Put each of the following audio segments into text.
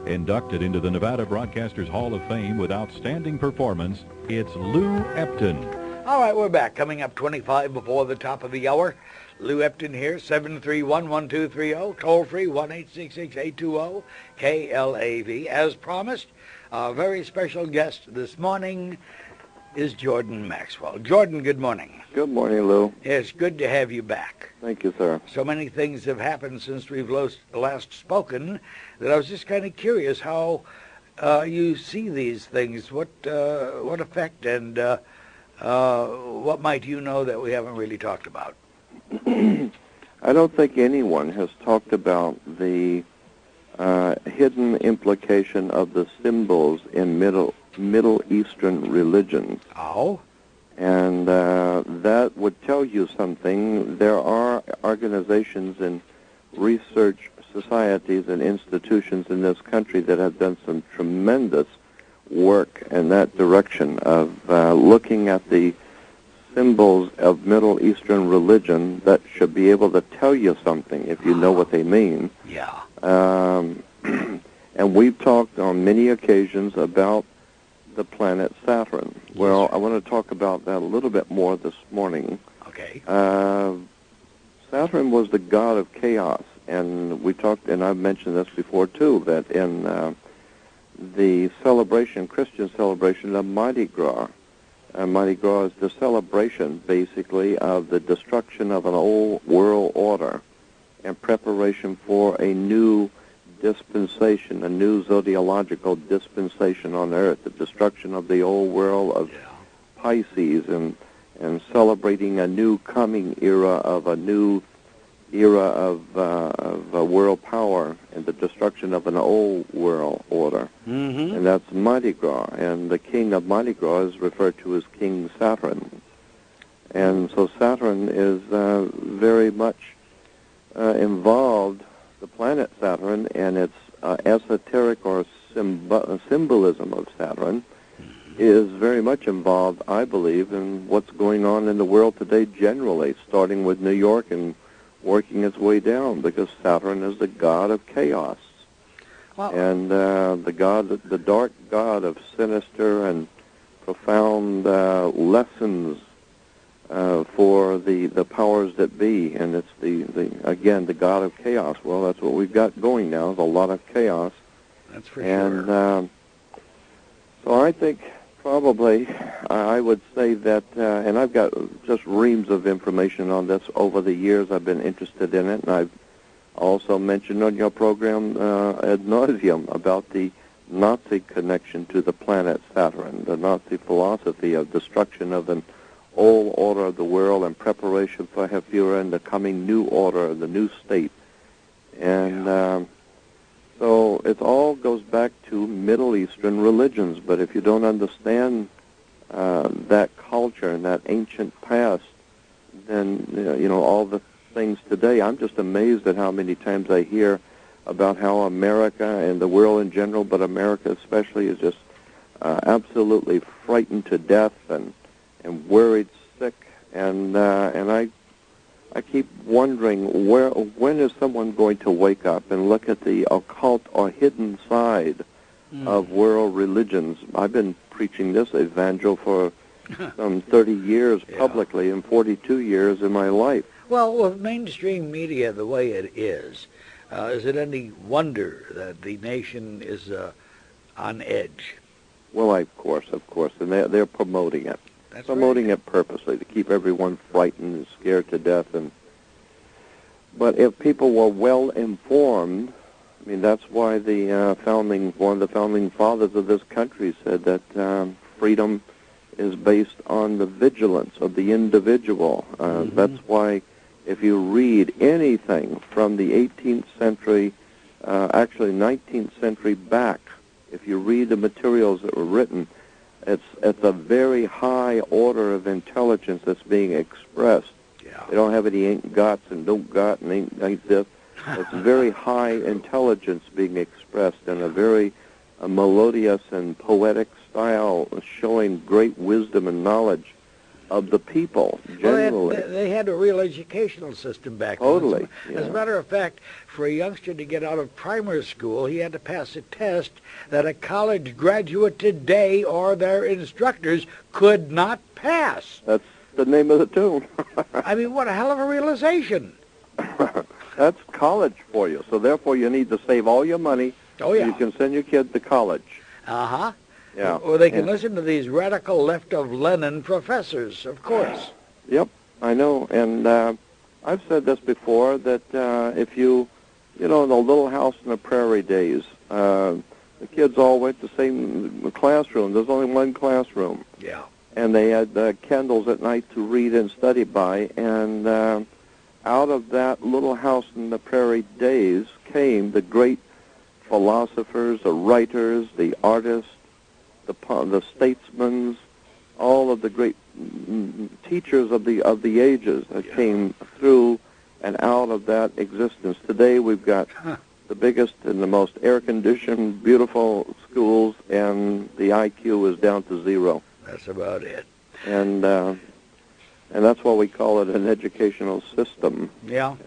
Inducted into the Nevada Broadcasters Hall of Fame with outstanding performance, it's Lou Epton. All right, we're back. Coming up 25 before the top of the hour. Lou Epton here, 731-1230, toll-free, 1-866-820-KLAV. As promised, our very special guest this morning is Jordan Maxwell. Jordan, good morning. Good morning, Lou. It's good to have you back. Thank you, sir. So many things have happened since we've last spoken that I was just kind of curious how you see these things. What effect and what might you know that we haven't really talked about? I don't think anyone has talked about the hidden implication of the symbols in Middle Eastern religions. Oh? And that would tell you something. There are organizations and research societies and institutions in this country that have done some tremendous work in that direction of looking at the symbols of Middle Eastern religion that should be able to tell you something if you know what they mean. Yeah. And we've talked on many occasions about the planet Saturn. Well, I want to talk about that a little bit more this morning. Okay. Saturn was the god of chaos, and we talked, and I've mentioned this before too, that in the celebration, Christian celebration of Mardi Gras, Mardi Gras is the celebration, basically, of the destruction of an old world order and preparation for a new dispensation, a new zodiological dispensation on Earth, the destruction of the old world of Pisces and celebrating a new coming era of a new era of world power and the destruction of an old world order. Mm-hmm. And that's Mardi Gras. And the king of Mardi Gras is referred to as King Saturn. And so Saturn is very much involved, the planet Saturn, and its esoteric or symbolism of Saturn is very much involved, I believe, in what's going on in the world today generally, starting with New York and working its way down, because Saturn is the god of chaos. Wow. And the dark god of sinister and profound lessons for the powers that be, and it's the god of chaos. Well, that's what we've got going now, is a lot of chaos. That's for sure. And so I think probably I would say that, and I've got just reams of information on this over the years. I've been interested in it, and I've also mentioned on your program ad nauseum about the Nazi connection to the planet Saturn, the Nazi philosophy of destruction of an old order of the world and preparation for Hefura and the coming new order, the new state. And so it all goes back to Middle Eastern religions. But if you don't understand that culture and that ancient past, then, all the things today, I'm just amazed at how many times I hear about how America and the world in general, but America especially, is just absolutely frightened to death and worried sick. And I keep wondering, when is someone going to wake up and look at the occult or hidden side of world religions? I've been preaching this evangel for some 30 years publicly and 42 years in my life. Well, with mainstream media the way it is it any wonder that the nation is on edge? Well, of course, and they're promoting it. That's promoting right. it purposely to keep everyone frightened and scared to death. But if people were well informed, I mean, that's why one of the founding fathers of this country said that freedom is based on the vigilance of the individual. That's why if you read anything from the 18th century, actually 19th century back, if you read the materials that were written, it's a very high order of intelligence that's being expressed. Yeah. They don't have any ain't gots and don't got and ain't this. It's very high intelligence being expressed in a very melodious and poetic style, showing great wisdom and knowledge. of the people, Well, generally. they had a real educational system back then. Totally. As a matter of fact, for a youngster to get out of primary school, he had to pass a test that a college graduate today or their instructors could not pass. That's the name of the tune. I mean, what a hell of a realization. That's college for you. So therefore, you need to save all your money. Oh, yeah. So you can send your kid to college. Uh-huh. Yeah. Or they can listen to these radical left of Lenin professors, of course. Yep, I know. And I've said this before, that if you know, the Little House on the Prairie days, the kids all went to the same classroom. There's only one classroom. Yeah. And they had candles at night to read and study by. And out of that Little House in the Prairie days came the great philosophers, the writers, the artists, the statesmen, all of the great teachers of the ages that came through and out of that existence. Today we've got the biggest and the most air-conditioned, beautiful schools, and the IQ is down to 0. That's about it. And that's why we call it an educational system. Yeah.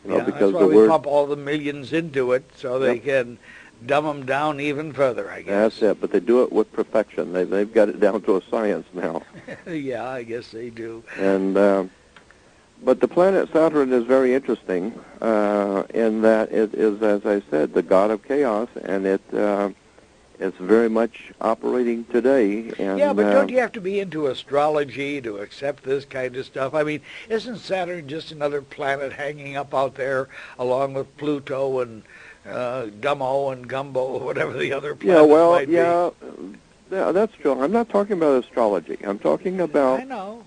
You know, Yeah, because that's why the we word, pump all the millions into it so they can dumb them down even further, I guess. that's it, but they do it with perfection. They've got it down to a science now. Yeah, I guess they do. And but the planet Saturn is very interesting in that it is, as I said, the god of chaos, and it's very much operating today. And, yeah, but don't you have to be into astrology to accept this kind of stuff? I mean, isn't Saturn just another planet hanging up out there along with Pluto and Gummo and Gumbo, whatever the other planets might be? Yeah, that's true. I'm not talking about astrology. I'm talking about... I know.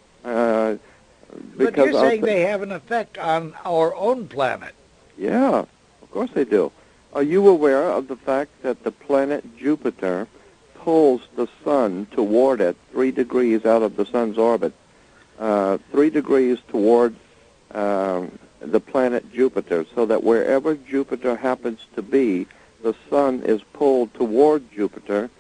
But you're saying they have an effect on our own planet. Yeah, of course they do. Are you aware of the fact that the planet Jupiter pulls the sun toward it 3 degrees out of the sun's orbit? 3 degrees toward the planet Jupiter, so that wherever Jupiter happens to be, the sun is pulled toward Jupiter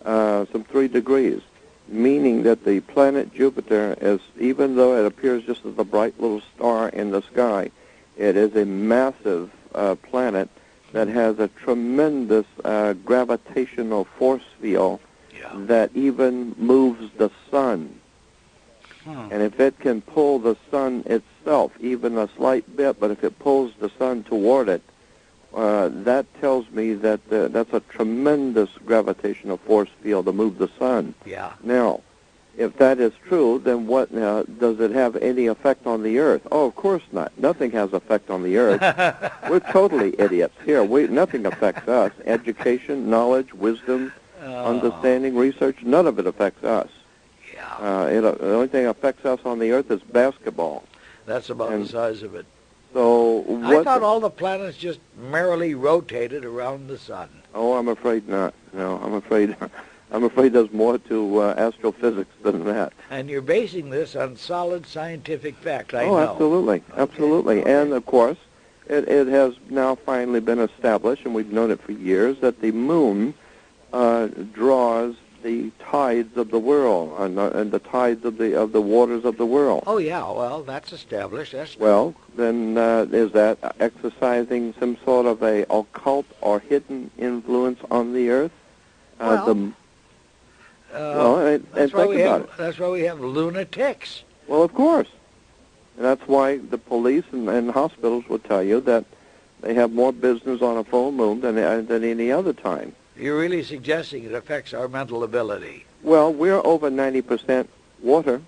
some 3 degrees, meaning that the planet Jupiter is, even though it appears just as a bright little star in the sky, it is a massive planet that has a tremendous gravitational force field that even moves the sun. And if it can pull the sun itself, even a slight bit, but if it pulls the sun toward it, that tells me that that's a tremendous gravitational force field to move the sun. Yeah. Now, if that is true, then what does it have any effect on the Earth? Oh, of course not. Nothing has effect on the Earth. We're totally idiots here. Nothing affects us. Education, knowledge, wisdom, understanding, research, none of it affects us. Yeah. The only thing that affects us on the Earth is basketball. That's about the size of it. So I thought all the planets just merrily rotated around the sun. Oh, I'm afraid not. No, I'm afraid there's more to astrophysics than that. And you're basing this on solid scientific fact, I know. Oh, absolutely, absolutely. Okay. And, of course, it has now finally been established, and we've known it for years, that the moon draws the tides of the world and the tides of the waters of the world. Oh, yeah, well, that's established. That's true. Well, then is that exercising some sort of a occult or hidden influence on the Earth? That's why we have lunatics. Well, of course. And that's why the police and hospitals will tell you that they have more business on a full moon than any other time. You're really suggesting it affects our mental ability. Well, we're over 90% water,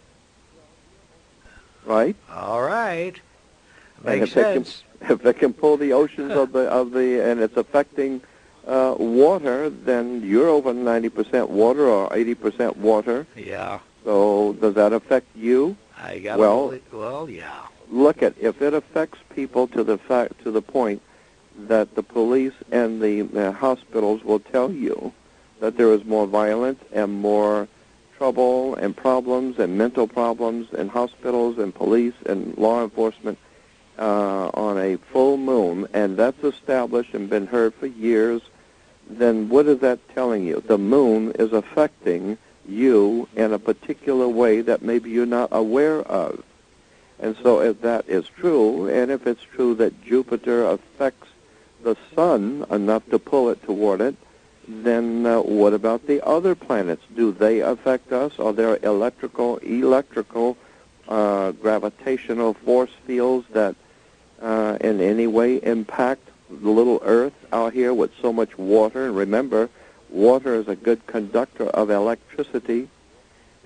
right? All right. Makes sense. If it can pull the oceans of the and it's affecting water, then you're over 90% water or 80% water. Yeah. So does that affect you? Well, yeah. Look if it affects people to the point that the police and the hospitals will tell you that there is more violence and more trouble and problems and mental problems in hospitals and police and law enforcement on a full moon, and that's established and been heard for years, then what is that telling you? The moon is affecting you in a particular way that maybe you're not aware of. And so if that is true, and if it's true that Jupiter affects the sun enough to pull it toward it, then what about the other planets? Do they affect us? Are there electrical, gravitational force fields that in any way impact the little Earth out here with so much water? And remember, water is a good conductor of electricity,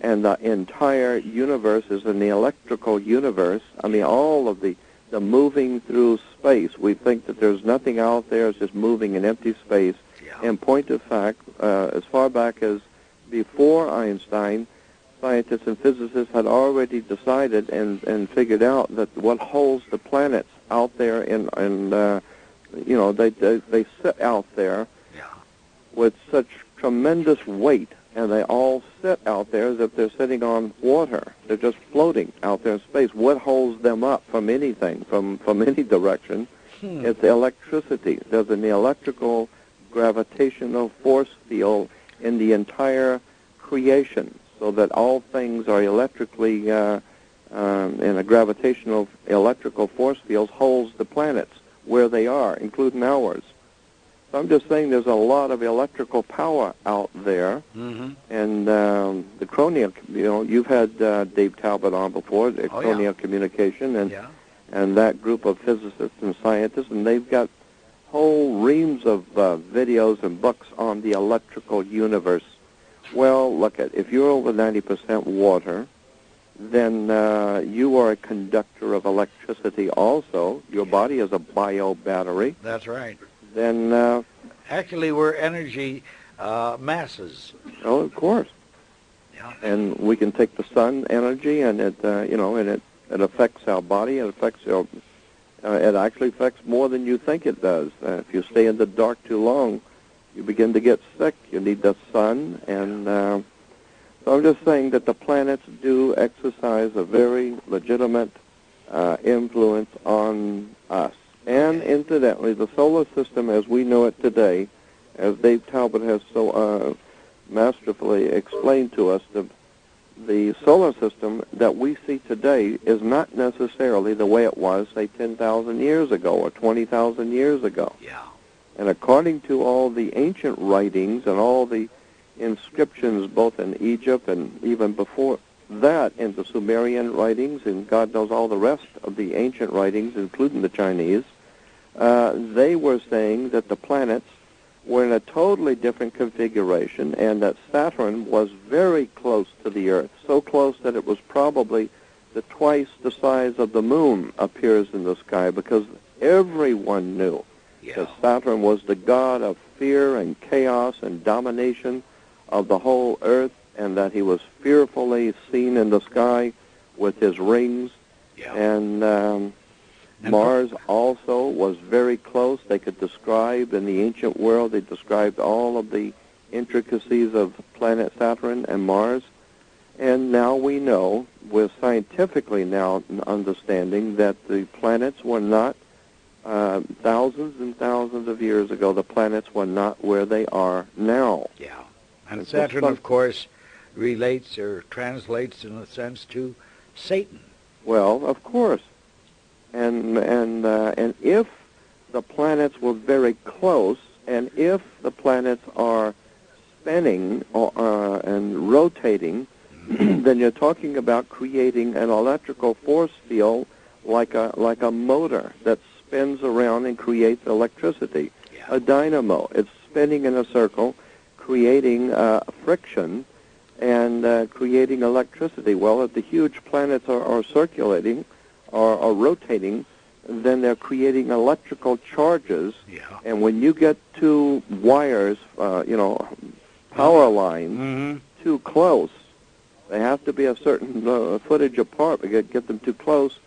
and the entire universe is an electrical universe. I mean, all of the moving through space, we think that there's nothing out there, it's just moving in empty space. Yeah. In point of fact, as far back as before Einstein, scientists and physicists had already decided and figured out that what holds the planets out there they sit out there with such tremendous weight, and they all sit out there as if they're sitting on water. They're just floating out there in space. What holds them up from anything, from any direction? It's electricity. There's an electrical gravitational force field in the entire creation, so that all things are electrically, and a gravitational electrical force field holds the planets where they are, including ours. So I'm just saying there's a lot of electrical power out there, and the Chronia, you've had Dave Talbot on before, the Chronia Communication, and that group of physicists and scientists, and they've got whole reams of videos and books on the electrical universe. Well, look at, if you're over 90% water, then you are a conductor of electricity also. Your body is a bio battery. That's right. Then actually, we're energy masses. Oh, of course. Yeah. And we can take the sun energy, and it it affects our body. It affects our. It actually affects more than you think it does. If you stay in the dark too long, you begin to get sick. You need the sun, and so I'm just saying that the planets do exercise a very legitimate influence on us. And incidentally, the solar system as we know it today, as Dave Talbot has so masterfully explained to us, the solar system that we see today is not necessarily the way it was, say, 10,000 years ago or 20,000 years ago. Yeah. And according to all the ancient writings and all the inscriptions, both in Egypt and even before that in the Sumerian writings, and God knows all the rest of the ancient writings, including the Chinese, they were saying that the planets were in a totally different configuration, and that Saturn was very close to the Earth, so close that it was probably twice the size of the moon appears in the sky, because everyone knew that Saturn was the god of fear and chaos and domination of the whole Earth, and that he was fearfully seen in the sky with his rings. And Mars also was very close. They could describe, in the ancient world, they described all of the intricacies of planet Saturn and Mars. And now we know, we're scientifically now understanding, that the planets were not, thousands and thousands of years ago, the planets were not where they are now. Yeah. And Saturn, of course, relates or translates, in a sense, to Satan. Well, of course. And if the planets were very close, and if the planets are spinning and rotating, then you're talking about creating an electrical force field like a motor that spins around and creates electricity. A dynamo. It's spinning in a circle, creating friction and creating electricity. Well, if the huge planets are circulating or rotating, then they're creating electrical charges. And when you get two wires, power lines, too close, they have to be a certain footage apart. We get them too close,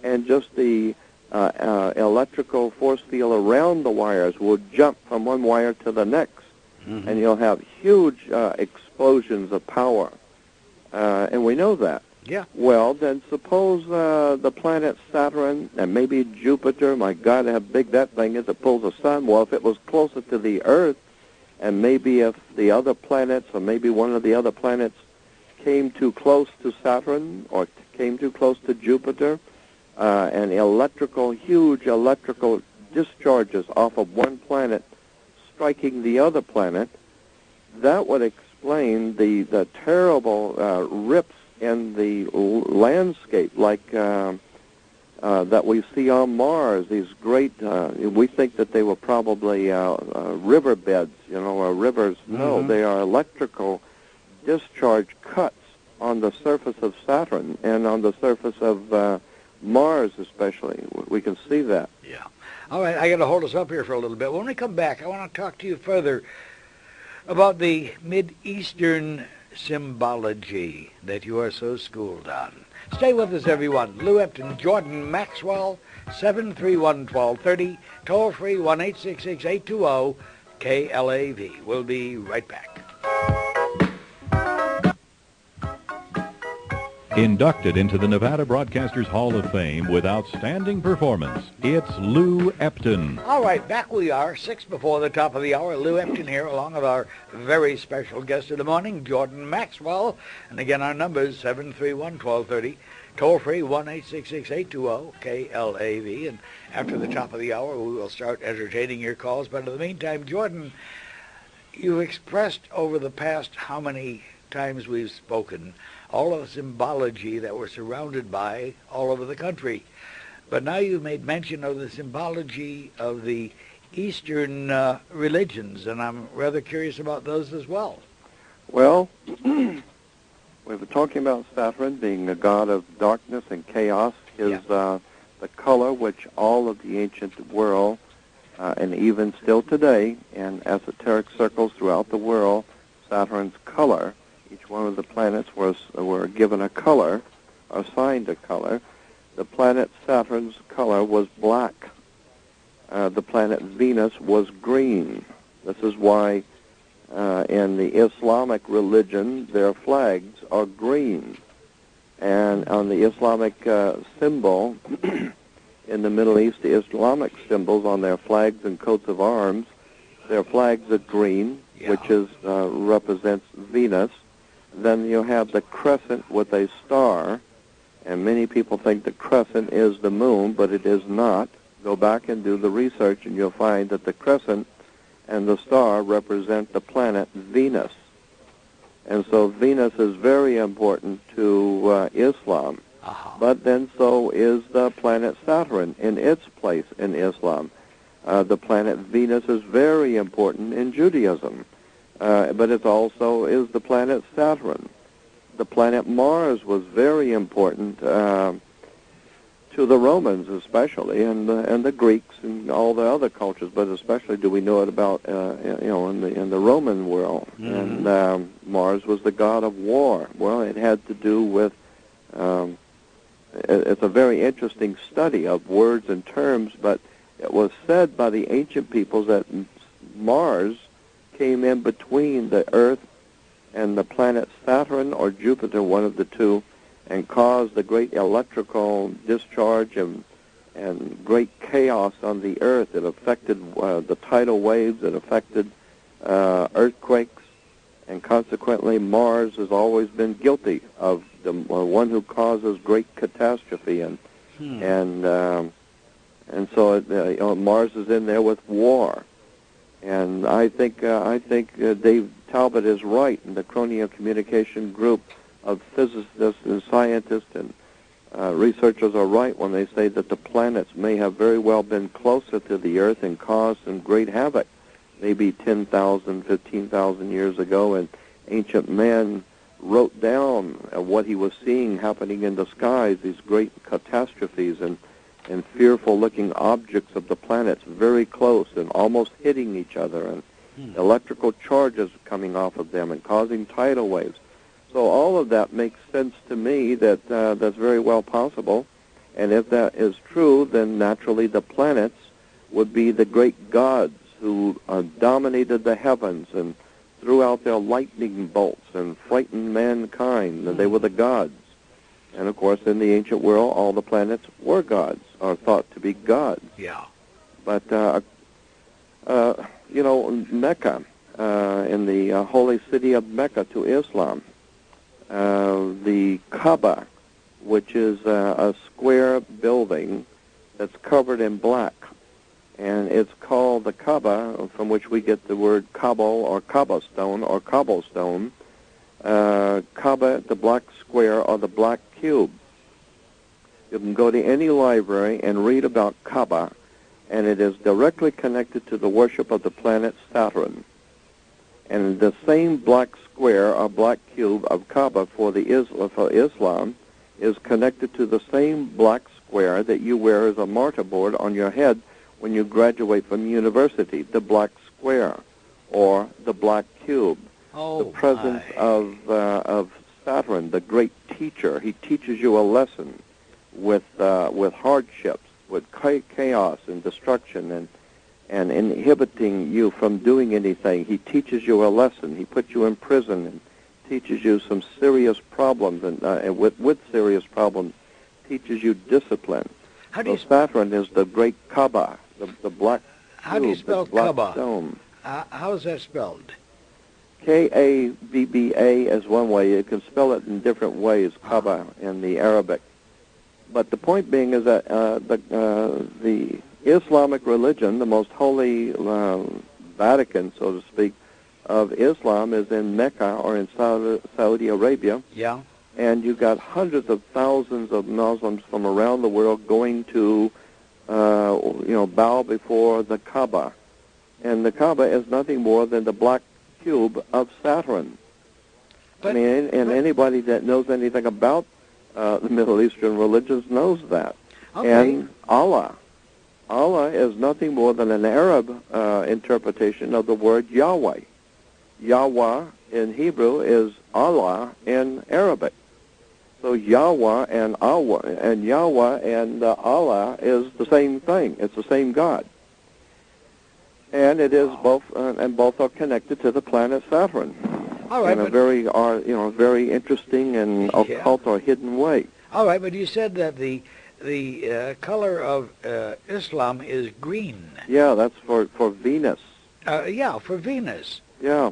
and just the electrical force field around the wires will jump from one wire to the next, and you'll have huge explosions of power. And we know that. Yeah. Well, then suppose the planet Saturn and maybe Jupiter, my God, how big that thing is, it pulls the sun. Well, if it was closer to the Earth, and maybe if the other planets, or maybe one of the other planets came too close to Saturn or came too close to Jupiter, and huge electrical discharges off of one planet striking the other planet, that would explain the terrible rips in the landscape, like that we see on Mars. These great, we think that they were probably riverbeds, or rivers. Mm-hmm. No, they are electrical discharge cuts on the surface of Saturn and on the surface of Mars especially. We can see that. Yeah. All right, I got to hold us up here for a little bit. When we come back, I want to talk to you further about the Mid-Eastern symbology that you are so schooled on. Stay with us, everyone. Lou Epton, Jordan Maxwell, 731-1230, toll-free 1-866-820-KLAV. We'll be right back. Inducted into the Nevada Broadcasters Hall of Fame with outstanding performance, it's Lou Epton. All right, back we are, 6 before the top of the hour. Lou Epton here, along with our very special guest of the morning, Jordan Maxwell. And again, our number is 731-1230, toll-free 1-866-820-KLAV. And after the top of the hour, we will start entertaining your calls. But in the meantime, Jordan, you've expressed over the past how many times we've spoken all of the symbology that we're surrounded by all over the country. But now you've made mention of the symbology of the Eastern religions, and I'm rather curious about those as well. Well, we were talking about Saturn being a god of darkness and chaos. The color which all of the ancient world, and even still today in esoteric circles throughout the world, Saturn's color, each one of the planets were given a color, assigned a color. The planet Saturn's color was black. The planet Venus was green. This is why in the Islamic religion their flags are green. And on the Islamic symbol, in the Middle East, the Islamic symbols on their flags and coats of arms, their flags are green, which represents Venus. Then you have the crescent with a star, and many people think the crescent is the moon, but it is not. Go back and do the research, and you'll find that the crescent and the star represent the planet Venus. And so Venus is very important to Islam. But then so is the planet Saturn in its place in Islam. The planet Venus is very important in Judaism. But it also is the planet Saturn. The planet Mars was very important to the Romans, especially, and the Greeks and all the other cultures. But especially, do we know it about in the Roman world? Mm-hmm. And Mars was the god of war. Well, it had to do with. It's a very interesting study of words and terms, but it was said by the ancient peoples that Mars came in between the Earth and the planet Saturn or Jupiter, one of the two, and caused the great electrical discharge and great chaos on the Earth. It affected the tidal waves. It affected earthquakes, and consequently Mars has always been guilty of the one who causes great catastrophe, and so Mars is in there with war. And I think Dave Talbot is right, and the Chronio Communication Group of physicists and scientists and researchers are right when they say that the planets may have very well been closer to the Earth and caused some great havoc, maybe 10,000, 15,000 years ago, and ancient man wrote down what he was seeing happening in the skies, these great catastrophes and fearful-looking objects of the planets very close and almost hitting each other, and electrical charges coming off of them and causing tidal waves. So all of that makes sense to me that that's very well possible. And if that is true, then naturally the planets would be the great gods who dominated the heavens and threw out their lightning bolts and frightened mankind. They were the gods. And, of course, in the ancient world, all the planets were gods, or thought to be gods. Yeah. But, Mecca, in the holy city of Mecca to Islam, the Kaaba, which is a square building that's covered in black. And it's called the Kaaba, from which we get the word Kabul or cobblestone or cobblestone. Kaaba, the black square or the black cube. You can go to any library and read about Kaaba, and it is directly connected to the worship of the planet Saturn. And the same black square or black cube of Kaaba for Islam is connected to the same black square that you wear as a martyr board on your head when you graduate from university, the black square or the black cube. Oh, the presence of Saturn, the great teacher. He teaches you a lesson with hardships, with chaos and destruction and inhibiting you from doing anything. He teaches you a lesson. He puts you in prison and teaches you some serious problems, and with serious problems, teaches you discipline. Saturn is the great Kaaba, the black How do you spell the black Kaaba? stone. How is that spelled? K-A-B-B-A is one way. You can spell it in different ways, Kaaba in the Arabic. But the point being is that the Islamic religion, the most holy Vatican, so to speak, of Islam is in Mecca or in Saudi Arabia. Yeah. And you've got hundreds of thousands of Muslims from around the world going to, bow before the Kaaba. And the Kaaba is nothing more than the black cube of Saturn. Anybody that knows anything about the Middle Eastern religions knows that. Okay. And Allah is nothing more than an Arab interpretation of the word Yahweh. Yahweh in Hebrew is Allah in Arabic. So Yahweh and Allah and Allah is the same thing. It's the same God. And it is both, and both are connected to the planet Saturn. All right, in a very interesting and occult or hidden way. All right, but you said that the color of Islam is green. Yeah, that's for Venus. For Venus. Yeah.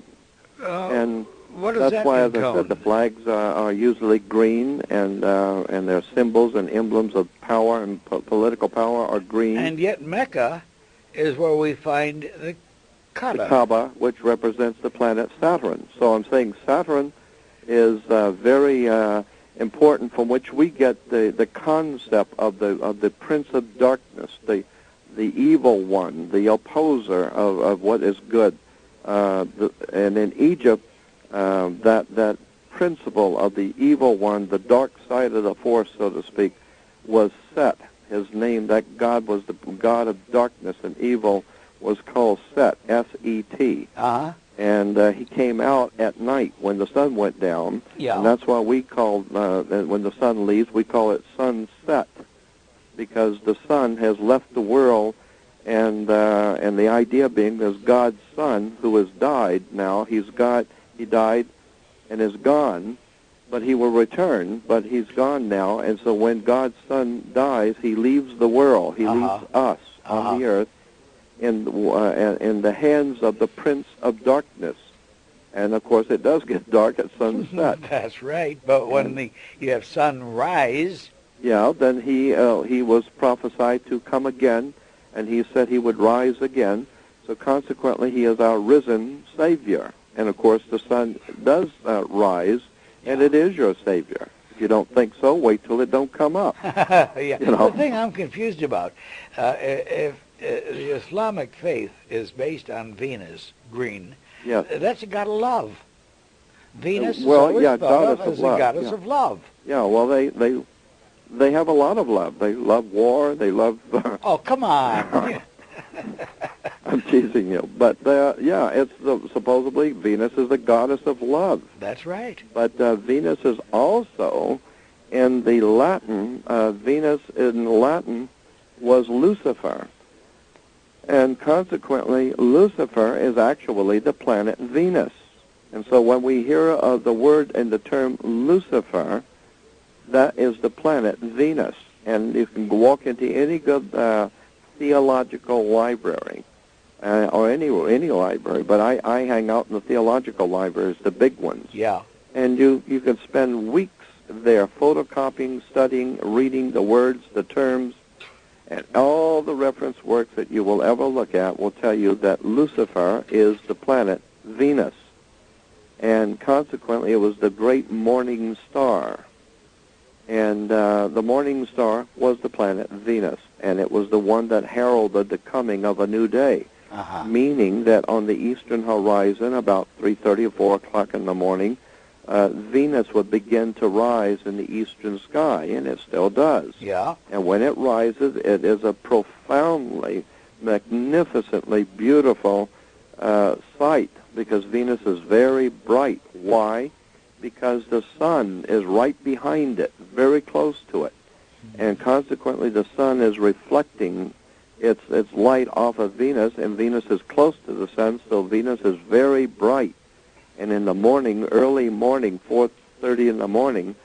And what does that's why, as I encode? said, the flags are usually green, and their symbols and emblems of power and political power are green. And yet Mecca is where we find the Kaaba. The Kaaba, which represents the planet Saturn. So I'm saying Saturn is very important, from which we get the concept of the Prince of Darkness, the evil one, the opposer of what is good. And in Egypt, that principle of the evil one, the dark side of the force, so to speak, was Set. His name, that God was the God of darkness and evil, was called Set, S-E-T. Uh-huh. And he came out at night when the sun went down. Yeah. And that's why we call, when the sun leaves, we call it sunset, because the sun has left the world, and the idea being there's God's son who has died now. He died and is gone, but he will return, but he's gone now. And so when God's son dies, he leaves the world. He leaves us on the earth in the hands of the Prince of Darkness. And, of course, it does get dark at sunset. That's right. But when you have sunrise... Yeah, then he was prophesied to come again, and he said he would rise again. So consequently, he is our risen Savior. And, of course, the sun does rise, and it is your Savior. If you don't think so, wait till it don't come up. Yeah. You know? The thing I'm confused about, if the Islamic faith is based on Venus, green, yes. That's a god of love. Venus is well, always yeah, thought of goddess as of love, a goddess yeah. of love. Yeah, well, they have a lot of love. They love war. They love... Oh, come on. I'm teasing you. But, it's supposedly Venus is the goddess of love. That's right. But Venus is also, in the Latin, Venus in Latin was Lucifer. And consequently, Lucifer is actually the planet Venus. And so when we hear of the word and the term Lucifer, that is the planet Venus. And you can walk into any good theological library, or any library, but I hang out in the theological libraries, the big ones. Yeah. And you could spend weeks there photocopying, studying, reading the words, the terms, and all the reference works that you will ever look at will tell you that Lucifer is the planet Venus. And consequently, it was the great morning star. And the morning star was the planet Venus. And it was the one that heralded the coming of a new day. Meaning that on the eastern horizon, about 3:30 or 4 o'clock in the morning, Venus would begin to rise in the eastern sky, and it still does. Yeah. And when it rises, it is a profoundly, magnificently beautiful sight, because Venus is very bright. Why? Because the sun is right behind it, very close to it. And consequently, the sun is reflecting its light off of Venus, and Venus is close to the sun, so Venus is very bright. And in the morning, early morning, 4:30 in the morning,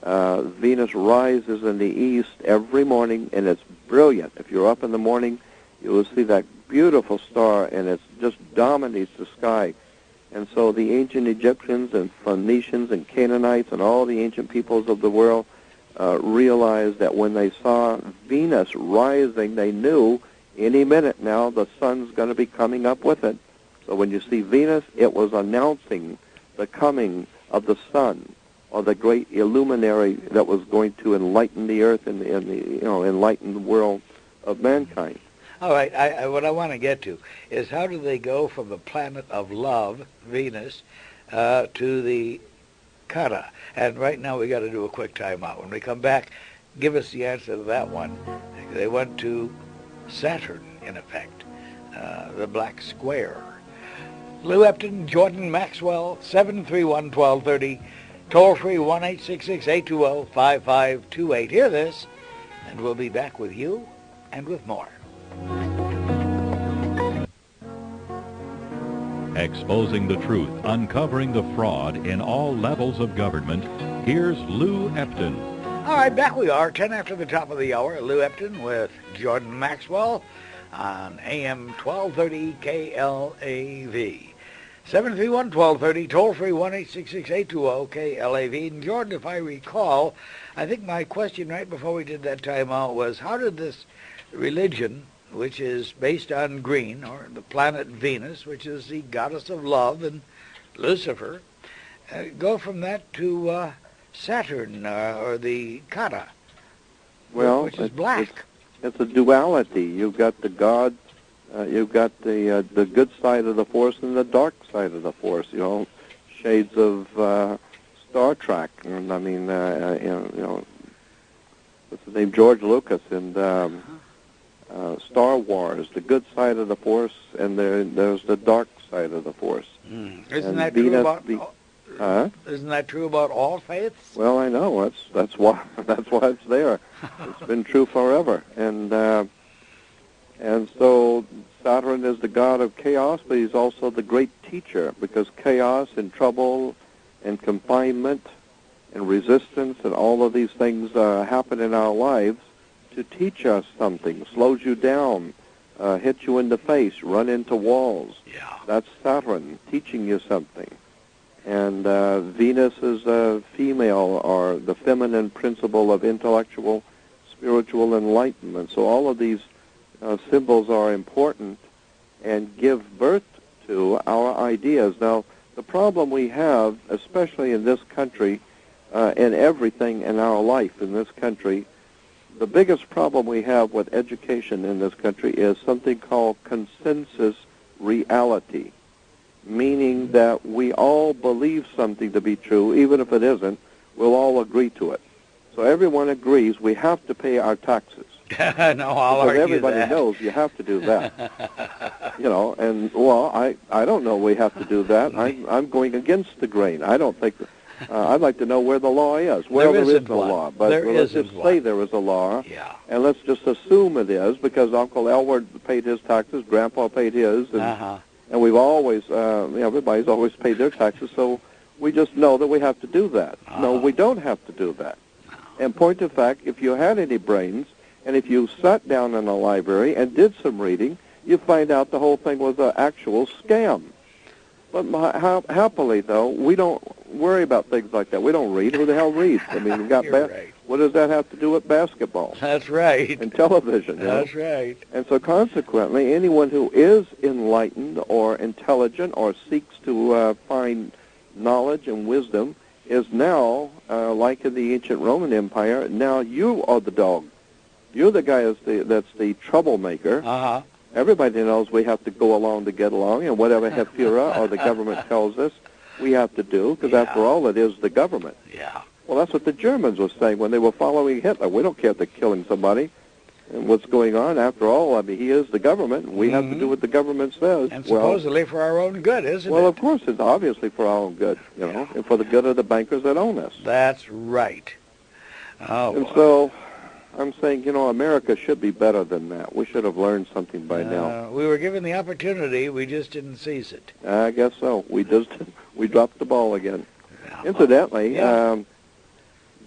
Venus rises in the east every morning, and it's brilliant. If you're up in the morning, you will see that beautiful star, and it just dominates the sky. And so the ancient Egyptians and Phoenicians and Canaanites and all the ancient peoples of the world realized that when they saw Venus rising, they knew any minute now the sun's going to be coming up with it. So when you see Venus, it was announcing the coming of the sun, or the great illuminary that was going to enlighten the earth and enlighten the world of mankind. All right, what I want to get to is how do they go from the planet of love, Venus, to the Kara? And right now we got to do a quick timeout. When we come back, give us the answer to that one. They went to Saturn, in effect, the black square. Lou Epton, Jordan Maxwell, 731-1230, toll-free 1-866-820-5528. Hear this, and we'll be back with you and with more. Exposing the truth, uncovering the fraud in all levels of government. Here's Lou Epton. All right, back we are, 10 after the top of the hour. Lou Epton with Jordan Maxwell on AM 1230 KLAV. 731-1230, toll-free 1-866-820-KLAV. And Jordan, if I recall, I think my question right before we did that timeout was, how did this religion, which is based on green, or the planet Venus, which is the goddess of love, and Lucifer, go from that to Saturn, or the Kara, which is black? It's a duality. You've got the God, you've got the good side of the Force and the dark side of the Force. You know, shades of Star Trek, and I mean, what's his name, George Lucas, and Star Wars. The good side of the Force, and there's the dark side of the Force. Isn't that true about? Isn't that true about all faiths? Well, I know that's why it's there. It's been true forever, and so Saturn is the god of chaos, but he's also the great teacher, because chaos and trouble and confinement and resistance and all of these things happen in our lives to teach us something. Slows you down, hit you in the face, run into walls. Yeah. That's Saturn teaching you something. And Venus is a female, or the feminine principle of intellectual, spiritual enlightenment. So all of these symbols are important and give birth to our ideas. Now, the problem we have, especially in this country, in everything in our life in this country, the biggest problem we have with education in this country is something called consensus reality, meaning that we all believe something to be true, even if it isn't, we'll all agree to it. So everyone agrees we have to pay our taxes. No, I'll argue everybody that. knows you have to do that. And, well, I don't know we have to do that. I'm going against the grain. I don't think... I'd like to know where the law is. Well, there is no law. But let's just say there is a law, and let's just assume it is, because Uncle Elward paid his taxes, Grandpa paid his, and we've always, everybody's always paid their taxes, so we just know that we have to do that. No, we don't have to do that. And point of fact, if you had any brains, and if you sat down in a library and did some reading, you find out the whole thing was an actual scam. But happily, though, we don't worry about things like that. We don't read. Who the hell reads? I mean, we've got Right. What does that have to do with basketball? That's right. And television. You know? That's right. And so consequently, anyone who is enlightened or intelligent or seeks to find knowledge and wisdom is now, like in the ancient Roman Empire, now you are the dog. You're the guy that's the troublemaker. Uh-huh. Everybody knows we have to go along to get along, and whatever Hefura or the government tells us, we have to do, because after all, it is the government. Yeah. Well, that's what the Germans were saying when they were following Hitler. We don't care if they're killing somebody and what's going on. After all, I mean, he is the government, and we have to do what the government says. And supposedly for our own good, isn't it? Well, of course, it's obviously for our own good, you know, and for the good of the bankers that own us. That's right. Oh, and so I'm saying, you know, America should be better than that. We should have learned something by now. We were given the opportunity. We just didn't seize it. I guess so. We dropped the ball again. Yeah. Incidentally,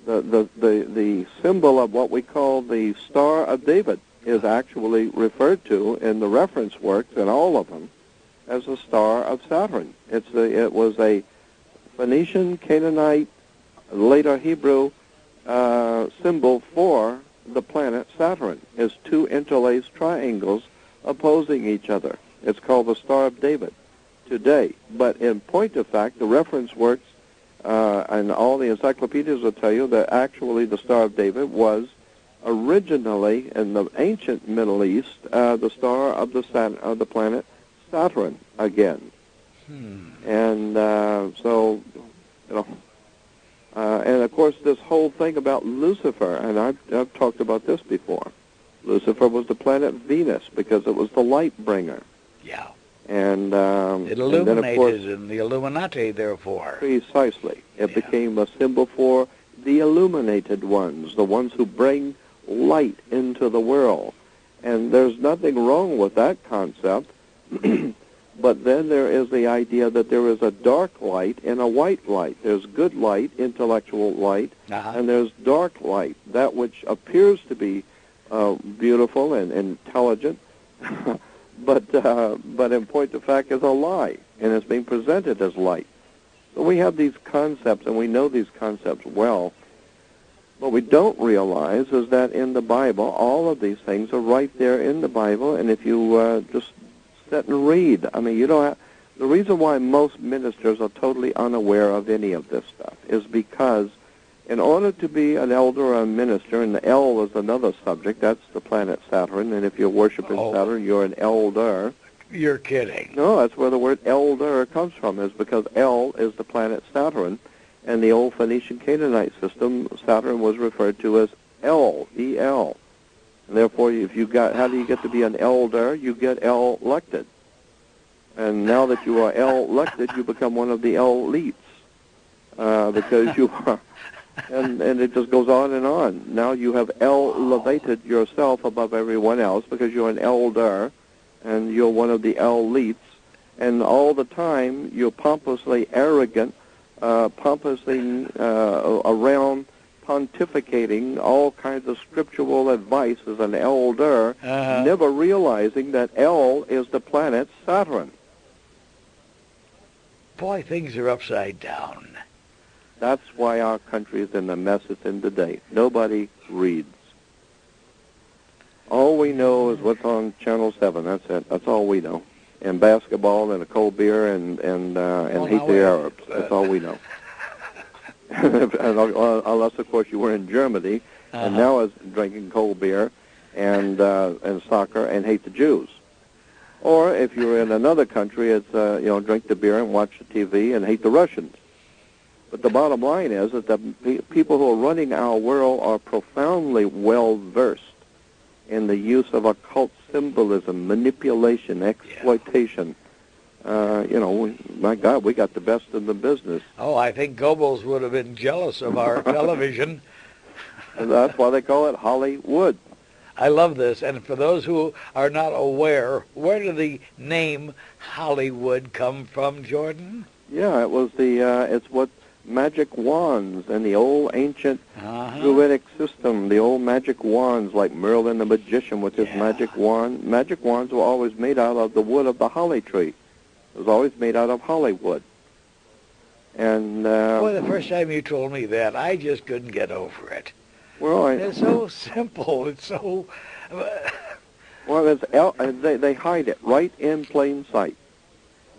the symbol of what we call the Star of David is actually referred to in the reference works, in all of them, as the Star of Saturn. It was a Phoenician, Canaanite, later Hebrew symbol for the planet Saturn. It's two interlaced triangles opposing each other. It's called the Star of David today. But in point of fact, the reference works and all the encyclopedias will tell you that actually the Star of David was originally in the ancient Middle East the star of the planet Saturn again. And so, you know, and of course this whole thing about Lucifer, and I've talked about this before. Lucifer was the planet Venus because it was the light bringer. Yeah. And it illuminated, and then, of course, in the Illuminati, therefore. Precisely. It became a symbol for the illuminated ones, the ones who bring light into the world. And there's nothing wrong with that concept, but then there is the idea that there is a dark light and a white light. There's good light, intellectual light, and there's dark light, that which appears to be beautiful and intelligent, but in point of fact is a lie, and it's being presented as light. So we have these concepts, and we know these concepts well. What we don't realize is that in the Bible, all of these things are right there in the Bible, and if you just sit and read, I mean, you don't have, the reason why most ministers are totally unaware of any of this stuff is because in order to be an elder or a minister, and the L is another subject, that's the planet Saturn, and if you're worshiping Saturn, you're an elder. You're kidding. No, that's where the word elder comes from, is because L is the planet Saturn, and the old Phoenician Canaanite system, Saturn was referred to as El, E-L. And therefore, if you got, how do you get to be an elder? You get elected. And now that you are elected, you become one of the elites, because you are... And it just goes on and on. Now you have elevated yourself above everyone else because you're an elder and you're one of the elites. And all the time you're pompously arrogant, pompously around pontificating all kinds of scriptural advice as an elder, never realizing that L is the planet Saturn. Boy, things are upside down. That's why our country is in the mess it's in today. Nobody reads. All we know is what's on Channel 7. That's it. That's all we know. And basketball and a cold beer and hate the Arabs. That's all we know. Unless, of course, you were in Germany and now is drinking cold beer and soccer and hate the Jews. Or if you're in another country, it's drink the beer and watch the TV and hate the Russians. But the bottom line is that the people who are running our world are profoundly well-versed in the use of occult symbolism, manipulation, exploitation. My God, we got the best in the business. Oh, I think Goebbels would have been jealous of our television. And that's why they call it Hollywood. I love this. And for those who are not aware, where did the name Hollywood come from, Jordan? Yeah, it was it's what magic wands and the old ancient Druidic system, the old magic wands like Merlin the magician with his magic wand. Magic wands were always made out of the wood of the holly tree. It was always made out of Hollywood. And Boy, the first time you told me that, I just couldn't get over it. well, It's so simple. It's so... well, they hide it right in plain sight.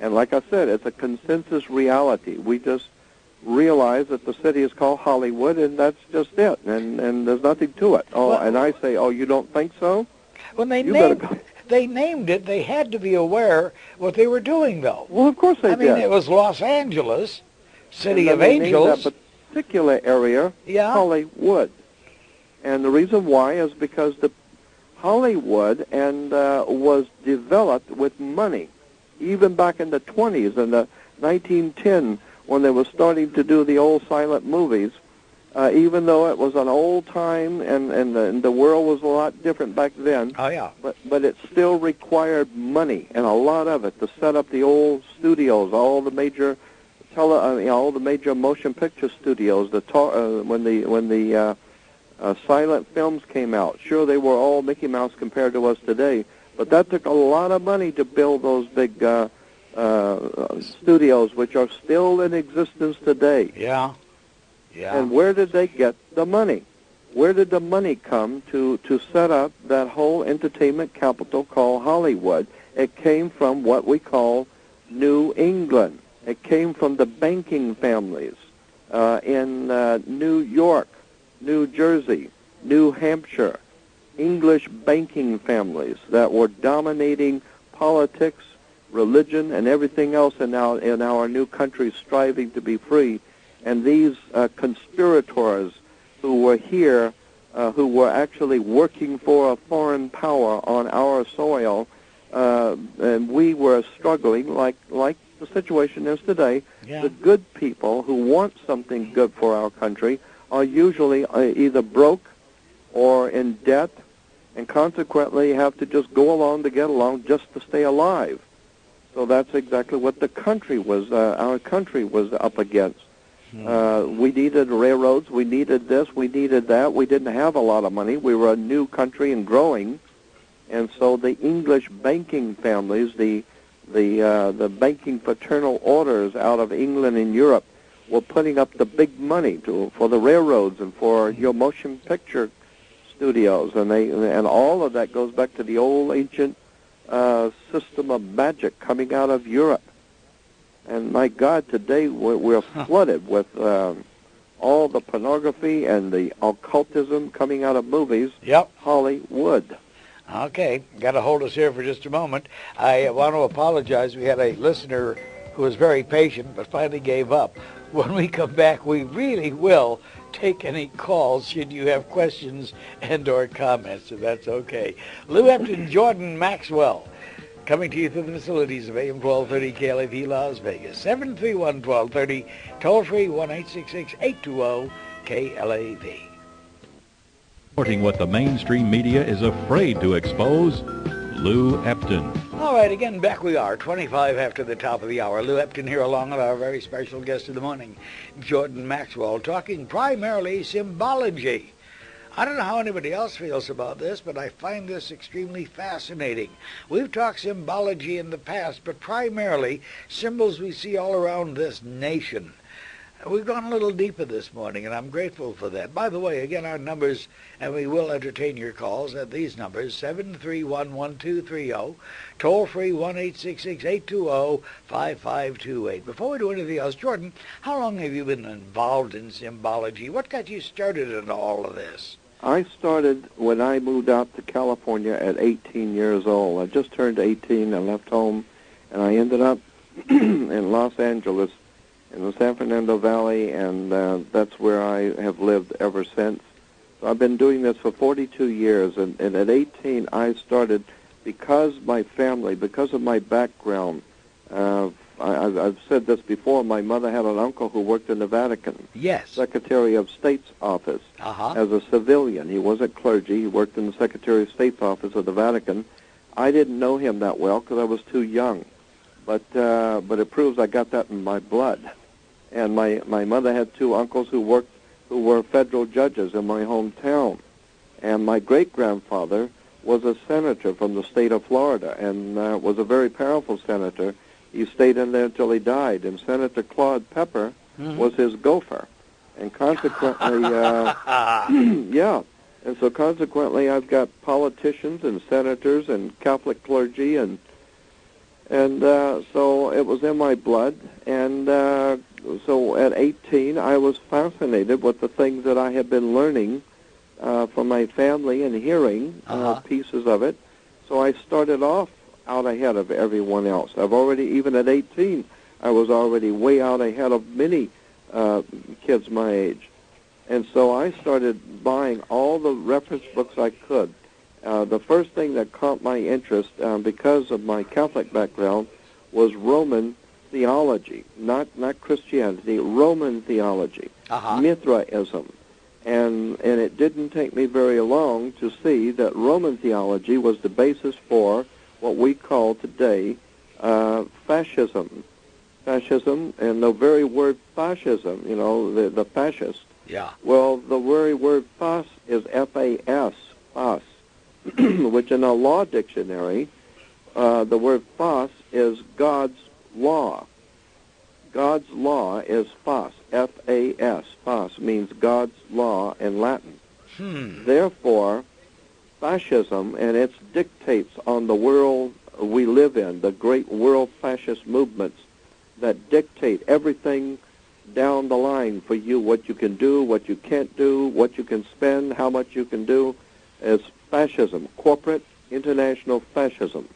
And like I said, it's a consensus reality. We just realize that the city is called Hollywood, and that's just it. And there's nothing to it. Oh, well, and I say, oh, you don't think so? When they named it, they had to be aware what they were doing, though. Well, of course they did. I mean, it was Los Angeles, City of Angels. That particular area, Hollywood. And the reason why is because the Hollywood was developed with money, even back in the 20s and the 1910 when they were starting to do the old silent movies. Even though it was an old time and the world was a lot different back then. Oh yeah. But it still required money and a lot of it to set up the old studios, all the major all the major motion picture studios. When the silent films came out, sure they were all Mickey Mouse compared to us today, but that took a lot of money to build those big studios, which are still in existence today. Yeah. Yeah. And where did they get the money? Where did the money come to set up that whole entertainment capital called Hollywood? It came from what we call New England. It came from the banking families in New York, New Jersey, New Hampshire, English banking families that were dominating politics, religion, and everything else in our new country, striving to be free. And these conspirators who were here, who were actually working for a foreign power on our soil, and we were struggling like the situation is today. Yeah. The good people who want something good for our country are usually either broke or in debt, and consequently have to just go along to get along just to stay alive. So that's exactly what the country was, our country was up against. We needed railroads, we needed this, we needed that. We didn't have a lot of money. We were a new country and growing. And so the English banking families, the banking fraternal orders out of England and Europe were putting up the big money for the railroads and for your motion picture studios. And all of that goes back to the old ancient system of magic coming out of Europe. And my God, today we're flooded with all the pornography and the occultism coming out of movies. Yep. Hollywood. Okay, got to hold us here for just a moment. I want to apologize. We had a listener who was very patient but finally gave up. When we come back, we really will take any calls should you have questions and or comments, if that's okay. Lou Epton, Jordan Maxwell, coming to you through the facilities of AM 1230 KLAV Las Vegas. 731-1230, toll-free 1-866-820-KLAV. Reporting what the mainstream media is afraid to expose, Lou Epton. All right, again, back we are, 25 after the top of the hour. Lou Epton here along with our very special guest of the morning, Jordan Maxwell, talking primarily symbology. I don't know how anybody else feels about this, but I find this extremely fascinating. We've talked symbology in the past, but primarily symbols we see all around this nation. We've gone a little deeper this morning, and I'm grateful for that. By the way, again, our numbers, and we will entertain your calls at these numbers, 731-1230, toll-free 1-866-820-5528. Before we do anything else, Jordan, how long have you been involved in symbology? What got you started in all of this? I started when I moved out to California at 18 years old. I just turned 18 and left home, and I ended up in Los Angeles, in the San Fernando Valley, and that's where I have lived ever since. So I've been doing this for 42 years, and at 18 I started because my family, because of my background. I've said this before, my mother had an uncle who worked in the Vatican. Yes. Secretary of State's office as a civilian. He wasn't clergy. He worked in the Secretary of State's office of the Vatican. I didn't know him that well because I was too young. But it proves I got that in my blood. And my mother had two uncles who were federal judges in my hometown. And my great-grandfather was a senator from the state of Florida and was a very powerful senator. He stayed in there until he died. And Senator Claude Pepper was his gopher. And consequently, yeah. And so consequently, I've got politicians and senators and Catholic clergy, and so it was in my blood. And so at 18, I was fascinated with the things that I had been learning from my family and hearing pieces of it. So I started off out ahead of everyone else. I've already, even at 18, I was already way out ahead of many kids my age. And so I started buying all the reference books I could. The first thing that caught my interest, because of my Catholic background, was Roman theology, not Christianity, Roman theology, Mithraism. And it didn't take me very long to see that Roman theology was the basis for what we call today fascism. Fascism, and the very word fascism, you know, the fascist. Yeah. Well, the very word fas is F-A-S, fas, which in a law dictionary, the word fas is God's law. God's law is fas, F-A-S, fas means God's law in Latin. Therefore, fascism and its dictates on the world we live in, the great world fascist movements that dictate everything down the line for you, what you can do, what you can't do, what you can spend, how much you can do, is fascism, corporate international fascism.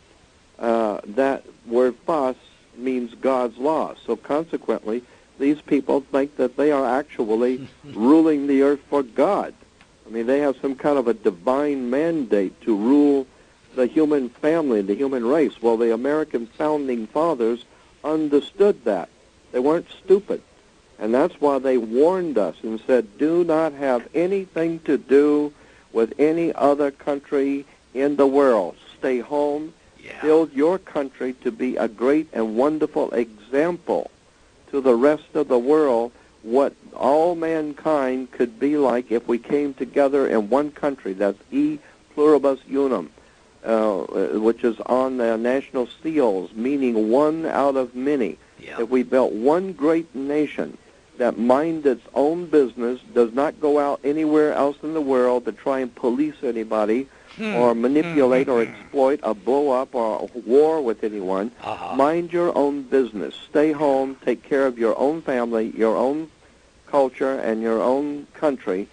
That word fas means God's law. So consequently, these people think that they are actually ruling the earth for God. I mean, they have some kind of a divine mandate to rule the human family, the human race. Well, the American founding fathers understood that. They weren't stupid. And that's why they warned us and said, do not have anything to do with any other country in the world. Stay home. Yeah. Build your country to be a great and wonderful example to the rest of the world, what all mankind could be like if we came together in one country. That's E pluribus unum, which is on the national seals, meaning one out of many. Yeah. If we built one great nation that minds its own business, does not go out anywhere else in the world to try and police anybody or manipulate or exploit or blow up or war with anyone. Mind your own business. Stay home. Take care of your own family, your own culture, and your own country,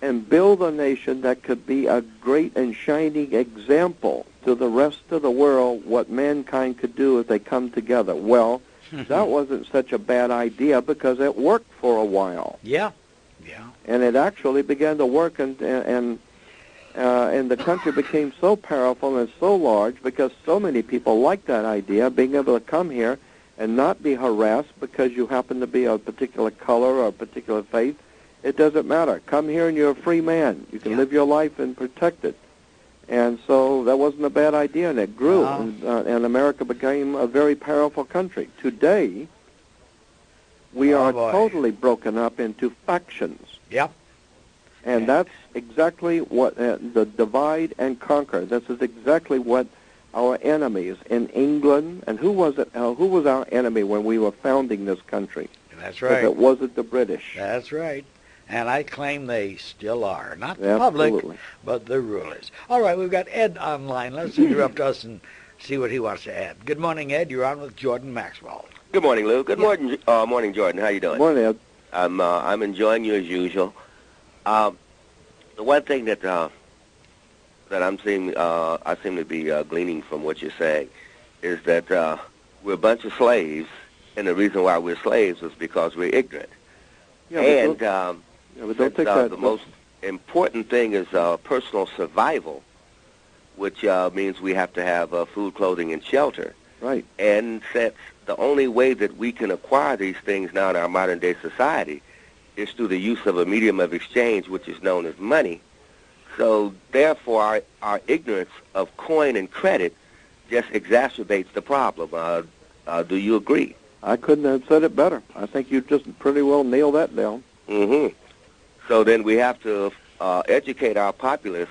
and build a nation that could be a great and shining example to the rest of the world what mankind could do if they come together. Well, that wasn't such a bad idea because it worked for a while. Yeah, yeah. And it actually began to work, and the country became so powerful and so large because so many people liked that idea, being able to come here and not be harassed because you happen to be a particular color or a particular faith. It doesn't matter. Come here and you're a free man. You can live your life and protect it. And so that wasn't a bad idea, and it grew, and America became a very powerful country. Today, we are totally broken up into factions. Yep. And that's exactly what the divide and conquer. This is exactly what our enemies in England, and who was it? Who was our enemy when we were founding this country? That's right. It wasn't the British. That's right. And I claim they still are. Not the public, but the rulers. All right, we've got Ed online. Let's interrupt us and see what he wants to add. Good morning, Ed. You're on with Jordan Maxwell. Good morning, Lou. Good morning, Jordan. How you doing? Morning, Ed. I'm enjoying you as usual. The one thing that I seem to be gleaning from what you're saying is that we're a bunch of slaves, and the reason why we're slaves is because we're ignorant. Yeah, but don't take that. The most important thing is personal survival, which means we have to have food, clothing, and shelter. Right. And since the only way that we can acquire these things now in our modern-day society is through the use of a medium of exchange, which is known as money, so therefore our ignorance of coin and credit just exacerbates the problem. Do you agree? I couldn't have said it better. I think you just pretty well nailed that down. Mm-hmm. So then we have to educate our populace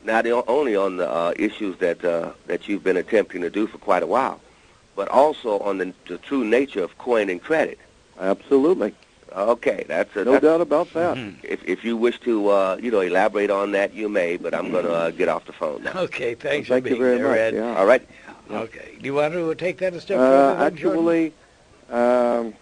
not only on the issues that you've been attempting to do for quite a while, but also on the true nature of coin and credit. Absolutely. Okay, No doubt about that. If you wish to elaborate on that, you may, but I'm going to get off the phone now. Okay, thanks Thank for you being very there, much. Ed. Yeah. All right. Okay. Do you want to take that a step further, then, Jordan? Actually,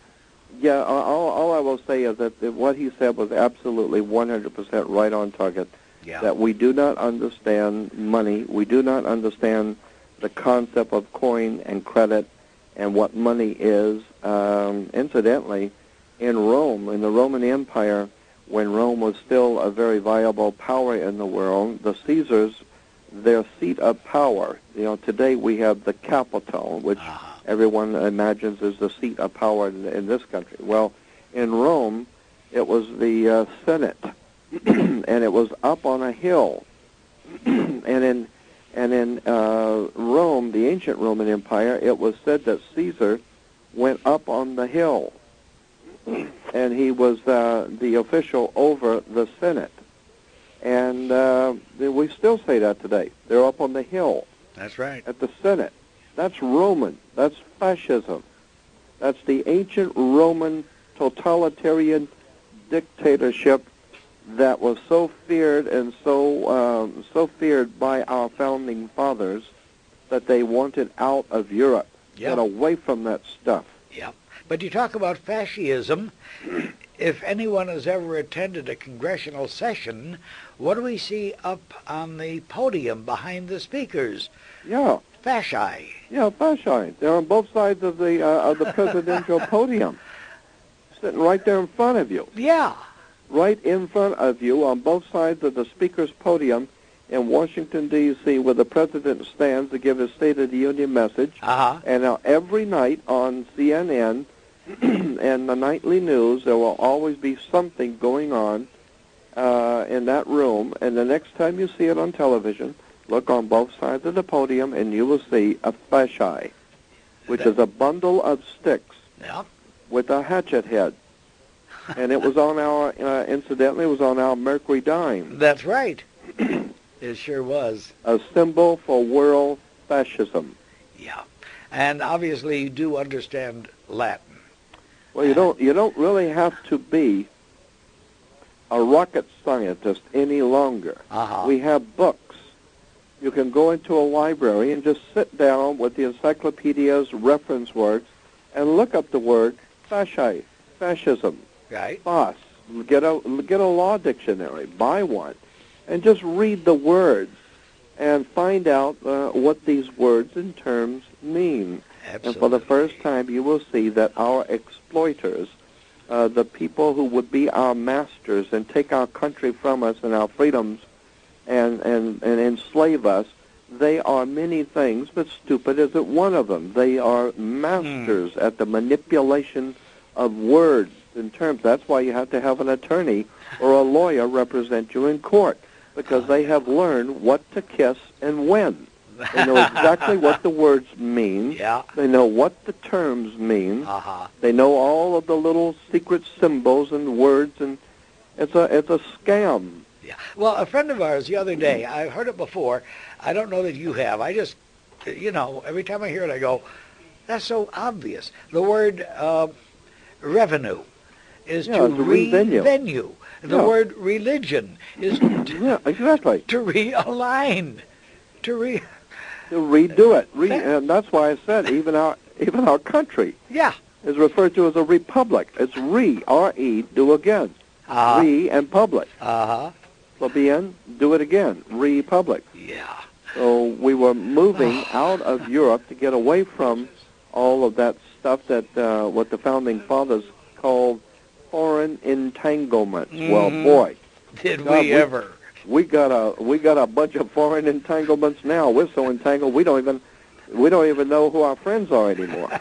yeah. All I will say is that what he said was absolutely 100% right on target. Yeah. That we do not understand money. We do not understand the concept of coin and credit and what money is. Incidentally, in Rome, in the Roman Empire, when Rome was still a very viable power in the world, the Caesars, their seat of power, today we have the Capitol, which everyone imagines is the seat of power in this country. Well, in Rome, it was the Senate, and it was up on a hill. and in Rome, the ancient Roman Empire, it was said that Caesar went up on the hill, and he was the official over the Senate. And we still say that today. They're up on the hill. That's right. At the Senate. That's Roman. That's fascism. That's the ancient Roman totalitarian dictatorship that was so feared and so feared by our founding fathers that they wanted out of Europe. Get away from that stuff. Yeah. But you talk about fascism. If anyone has ever attended a congressional session, what do we see up on the podium behind the speakers? Yeah. Fasci. Yeah, fasci. They're on both sides of the presidential podium, sitting right there in front of you. Yeah. Right in front of you on both sides of the speaker's podium in Washington, D.C., where the president stands to give his State of the Union message. And now every night on CNN and the nightly news, there will always be something going on in that room. And the next time you see it on television, look on both sides of the podium, and you will see a fasci, which is a bundle of sticks with a hatchet head. And it was on our, incidentally, it was on our Mercury dime. That's right. It sure was. A symbol for world fascism. Yeah. And obviously you do understand Latin. Well, you don't really have to be a rocket scientist any longer. We have books. You can go into a library and just sit down with the encyclopedia's reference words and look up the word fasci, fascism. Right. Fas. Get a law dictionary. Buy one. And just read the words and find out what these words and terms mean. Absolutely. And for the first time, you will see that our exploiters, the people who would be our masters and take our country from us and our freedoms and enslave us, they are many things, but stupid isn't one of them. They are masters at the manipulation of words and terms. That's why you have to have an attorney or a lawyer represent you in court, because they have learned what to kiss and when. They know exactly what the words mean. Yeah. They know what the terms mean. They know all of the little secret symbols and words, and it's a scam. Yeah. Well, a friend of ours the other day, I've heard it before. I don't know that you have. I just, every time I hear it, I go, that's so obvious. The word revenue is to revenue. The word religion is to realign, to redo it. And that's why I said even our country is referred to as a republic. It's R-E, do again. Re and public. So bien, do it again. Republic. Yeah. So we were moving out of Europe to get away from all of that stuff that what the founding fathers called foreign entanglements. Well, boy, did we ever? We got a bunch of foreign entanglements now. We're so entangled we don't even know who our friends are anymore.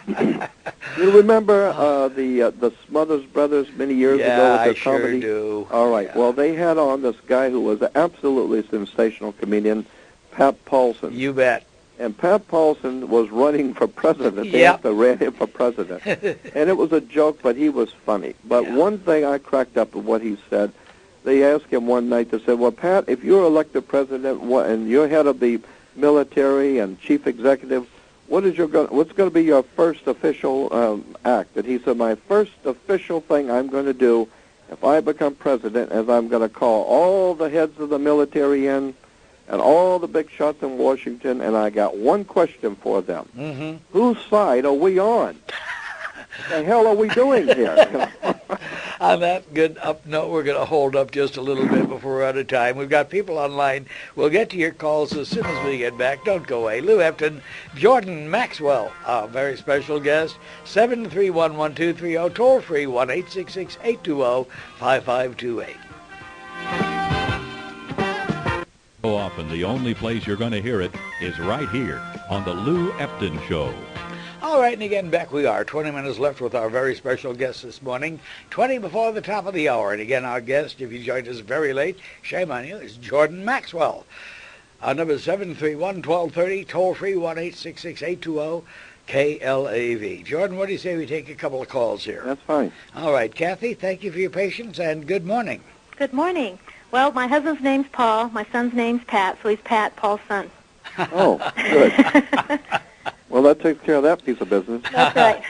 You remember the Smothers Brothers many years ago with their comedy? I sure do. All right. Yeah. Well, they had on this guy who was an absolutely sensational comedian, Pat Paulson. You bet. And Pat Paulson was running for president. They ran him for president. And it was a joke, but he was funny. But one thing I cracked up at what he said, they asked him one night, they said, well, Pat, if you're elected president and you're head of the military and chief executive, what's going to be your first official act? And he said, my first official thing I'm going to do if I become president is I'm going to call all the heads of the military in and all the big shots in Washington, and I got one question for them. Mm-hmm. Whose side are we on? The hell are we doing here? On that good up note, we're going to hold up just a little bit before we're out of time. We've got people online. We'll get to your calls as soon as we get back. Don't go away. Lou Epton, Jordan Maxwell, our very special guest, 731-1230, toll-free 1-866-820-5528. So often, the only place you're going to hear it is right here on the Lou Epton Show. All right, and again, back we are. 20 minutes left with our very special guest this morning. 20 before the top of the hour. And again, our guest, if you joined us very late, shame on you, is Jordan Maxwell. Our number is 731-1230, toll-free 1-866-820-KLAV. Jordan, what do you say we take a couple of calls here? That's fine. All right, Kathy, thank you for your patience, and good morning. Good morning. Well, my husband's name's Paul. My son's name's Pat, so he's Pat, Paul's son. Oh, good. Well, that takes care of that piece of business. That's right.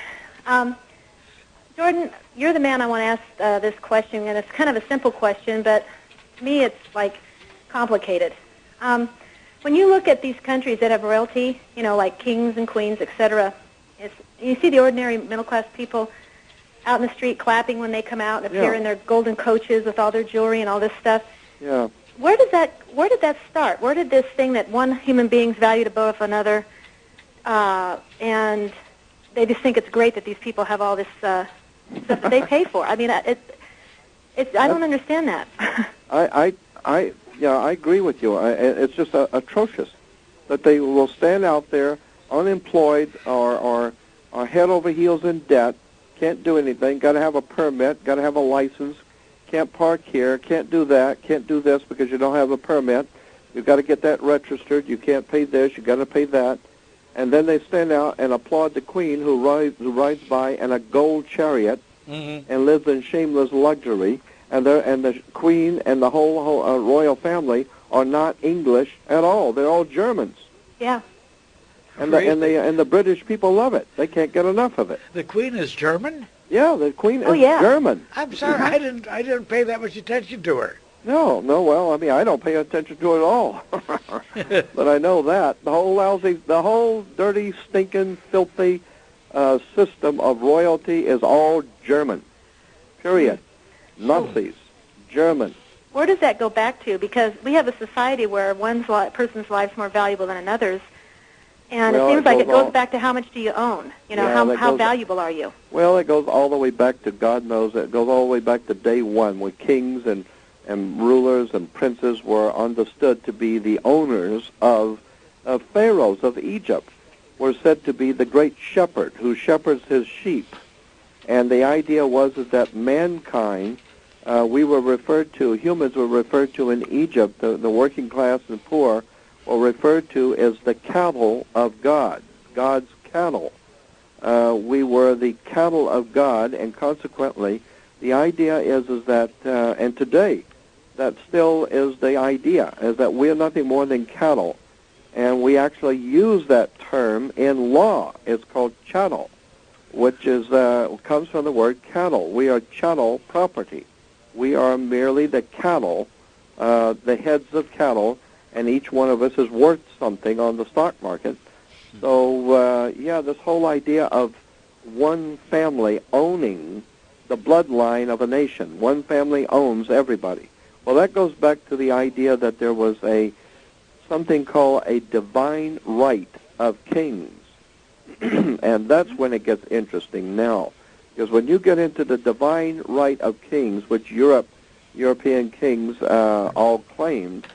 Jordan, you're the man I want to ask this question, and it's kind of a simple question, but to me it's, like, complicated. When you look at these countries that have royalty, you know, like kings and queens, etc., you see the ordinary middle-class people out in the street clapping when they come out and appear in their golden coaches with all their jewelry and all this stuff. Yeah. Where did that start? Where did this thing that one human being's valued above another, and they just think it's great that these people have all this stuff that they pay for? I mean, I don't understand that. I agree with you. It's just atrocious that they will stand out there unemployed or head over heels in debt, can't do anything, got to have a permit, got to have a license, can't park here, can't do that, can't do this because you don't have a permit. You've got to get that registered. You can't pay this. You've got to pay that. And then they stand out and applaud the queen who rides by in a gold chariot and lives in shameless luxury. And the queen and the whole royal family are not English at all. They're all Germans. Yeah. And the British people love it. They can't get enough of it. The Queen is German? Yeah, the Queen is German. I'm sorry, I didn't pay that much attention to her. No. Well, I mean, I don't pay attention to it at all. But I know that the whole dirty, stinking, filthy system of royalty is all German. Period. Nazis, German. Where does that go back to? Because we have a society where one person's life is more valuable than another's. And it seems like it goes back to how much do you own? You know, how valuable are you? Well, it goes all the way back to, God knows, it goes all the way back to day one when kings and rulers and princes were understood to be the owners of pharaohs of Egypt, were said to be the great shepherd who shepherds his sheep. And the idea was that mankind, humans were referred to in Egypt, the working class and poor, were referred to as the cattle of God, God's cattle. We were the cattle of God, and consequently, the idea is that, and today, that still is the idea, is that we're nothing more than cattle, and we actually use that term in law. It's called chattel, which is comes from the word cattle. We are chattel property. We are merely the cattle, the heads of cattle, and each one of us is worth something on the stock market. So, this whole idea of one family owning the bloodline of a nation. One family owns everybody. Well, that goes back to the idea that there was something called a divine right of kings. And that's when it gets interesting now. Because when you get into the divine right of kings, which European kings all claimed,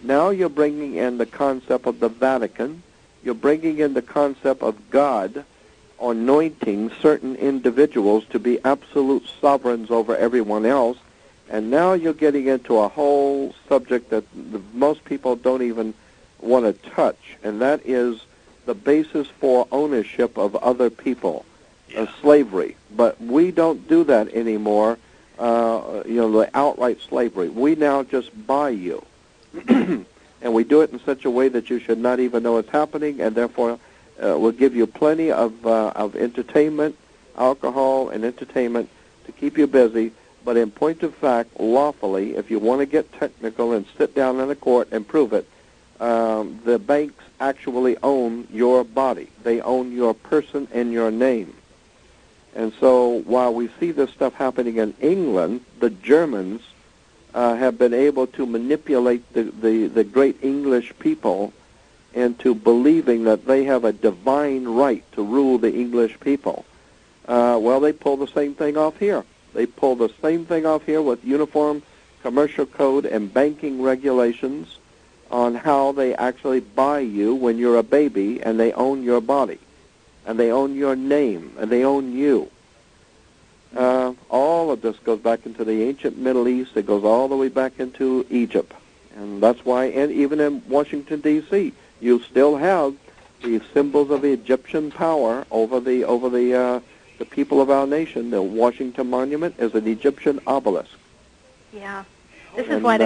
now you're bringing in the concept of the Vatican. You're bringing in the concept of God anointing certain individuals to be absolute sovereigns over everyone else. And now you're getting into a whole subject that most people don't even want to touch, and that is the basis for ownership of other people, slavery. But we don't do that anymore, the outright slavery. We now just buy you. And we do it in such a way that you should not even know it's happening, and therefore will give you plenty of entertainment, alcohol and entertainment to keep you busy. But in point of fact, lawfully, if you want to get technical and sit down in a court and prove it, the banks actually own your body. They own your person and your name. And so while we see this stuff happening in England, the Germans have been able to manipulate the great English people into believing that they have a divine right to rule the English people. Well, they pull the same thing off here. They pull the same thing off here with uniform commercial code and banking regulations on how they actually buy you when you're a baby, and they own your body, and they own your name, and they own you. All of this goes back into the ancient Middle East. It goes all the way back into Egypt. And that's why, and even in Washington, D.C., you still have the symbols of Egyptian power over the people of our nation. The Washington Monument is an Egyptian obelisk. Yeah. This is why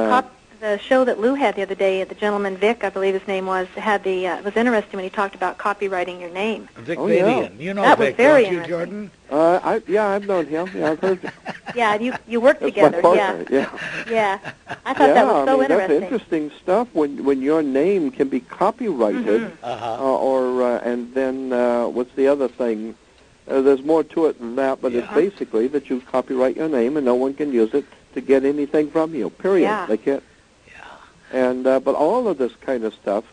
the show that Lou had the other day, the gentleman Vic, I believe his name was, it was interesting when he talked about copywriting your name. Vic Oh, Vadian. yeah. You know That was Vic, very don't you, interesting. Jordan? I've known him. Yeah, I've heard. Yeah, you worked That's together. my partner. Yeah. Yeah. I thought that was so interesting. That's interesting stuff when your name can be copyrighted, and then what's the other thing? There's more to it than that, but it's basically that you copyright your name and no one can use it to get anything from you. Period. Yeah. They can't. And but all of this kind of stuff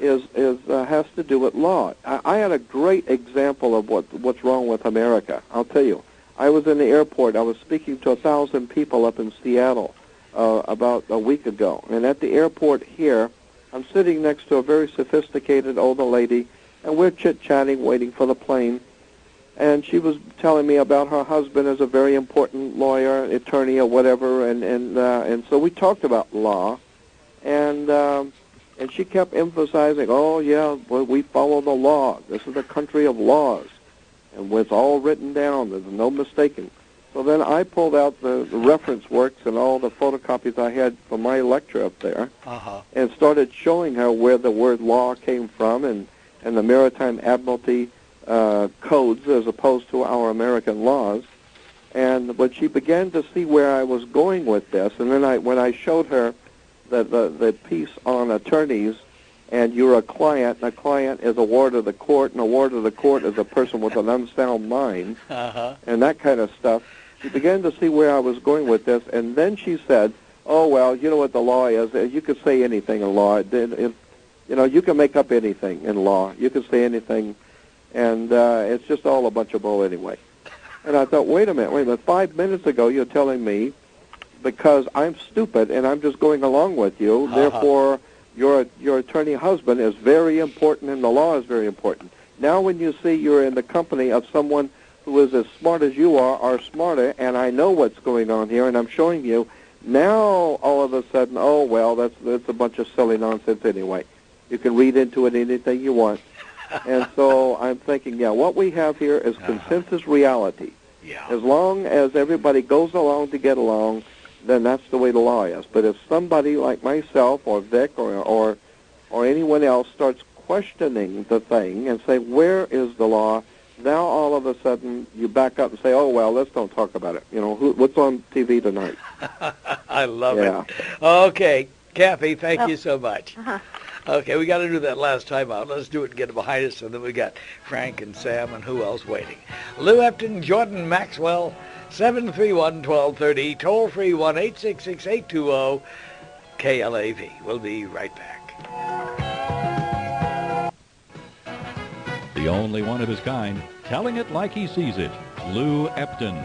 is has to do with law. I had a great example of what's wrong with America. I'll tell you. I was in the airport. I was speaking to 1,000 people up in Seattle about a week ago. And at the airport here, I'm sitting next to a very sophisticated older lady, and we're chit-chatting, waiting for the plane. And she was telling me about her husband as a very important lawyer, attorney, or whatever. And so we talked about law. And she kept emphasizing, oh, yeah, well, we follow the law. This is a country of laws. And it's all written down. There's no mistaking. So then I pulled out the reference works and all the photocopies I had from my lecture up there and started showing her where the word law came from and the Maritime Admiralty codes as opposed to our American laws. And when she began to see where I was going with this, and then when I showed her the piece on attorneys, and you're a client, and a client is a ward of the court, and a ward of the court is a person with an unsound mind, and that kind of stuff. She began to see where I was going with this, and then she said, oh, well, you know what the law is. You could say anything in law. You can make up anything in law. You can say anything, and it's just all a bunch of bull anyway. And I thought, wait a minute. 5 minutes ago you're telling me because I'm stupid and I'm just going along with you, therefore your attorney husband is very important and the law is very important. Now when you see you're in the company of someone who is as smart as you are or smarter, and I know what's going on here and I'm showing you, now all of a sudden, oh, well, that's a bunch of silly nonsense anyway. You can read into it anything you want. And so I'm thinking, what we have here is consensus reality. Yeah. As long as everybody goes along to get along, then that's the way the law is. But if somebody like myself or Vic or anyone else starts questioning the thing and say, where is the law, now all of a sudden you back up and say, oh, well, let's don't talk about it. What's on TV tonight? I love it. Okay, Kathy, thank you so much. Okay, we got to do that last time out. Let's do it and get it behind us, and then we got Frank and Sam and who else waiting. Lou Epton, Jordan Maxwell, 731-1230, toll-free 1-866-820-KLAV. We'll be right back. The only one of his kind, telling it like he sees it, Lou Epton.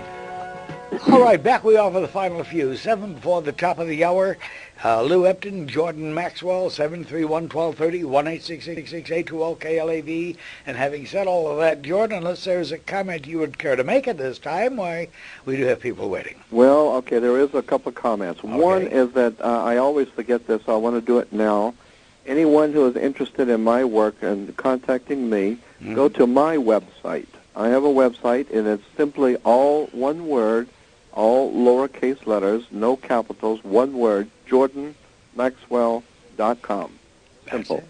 All right, back we are for the final few. 7 before the top of the hour. Lou Epton, Jordan Maxwell, 731-1230, 1-866-820-KLAV. And having said all of that, Jordan, unless there's a comment you would care to make at this time, why, we do have people waiting. Well, okay, there is a couple of comments. Okay. One is that I always forget this, so I want to do it now. Anyone who is interested in my work and contacting me, go to my website. I have a website, and it's simply all one word, all lowercase letters, no capitals, one word, JordanMaxwell.com. Simple.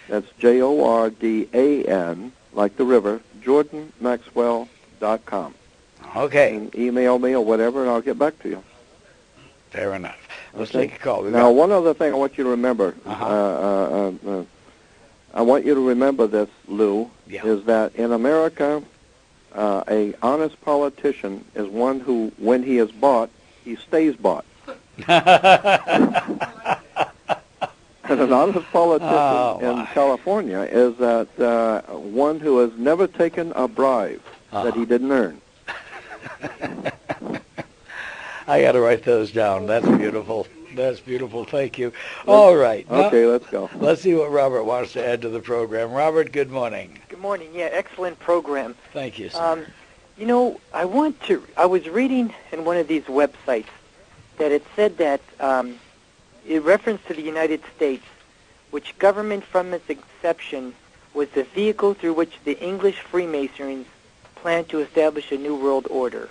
That's JORDAN, like the river, JordanMaxwell.com. Okay. And email me or whatever, and I'll get back to you. Fair enough. Let's Okay. take a call. Now, one other thing I want you to remember. I want you to remember this, Lou, is that in America, a honest politician is one who, when he is bought, he stays bought. And an honest politician in California is that one who has never taken a bribe that he didn't earn. I got to write those down. That's beautiful. That's beautiful. Thank you. All right. Okay, now, let's go. Let's see what Robert wants to add to the program. Robert, good morning. Good morning. Yeah, excellent program. Thank you, sir. You know, I was reading in one of these websites that it said that in reference to the United States, which government from its inception was the vehicle through which the English Freemasons planned to establish a new world order.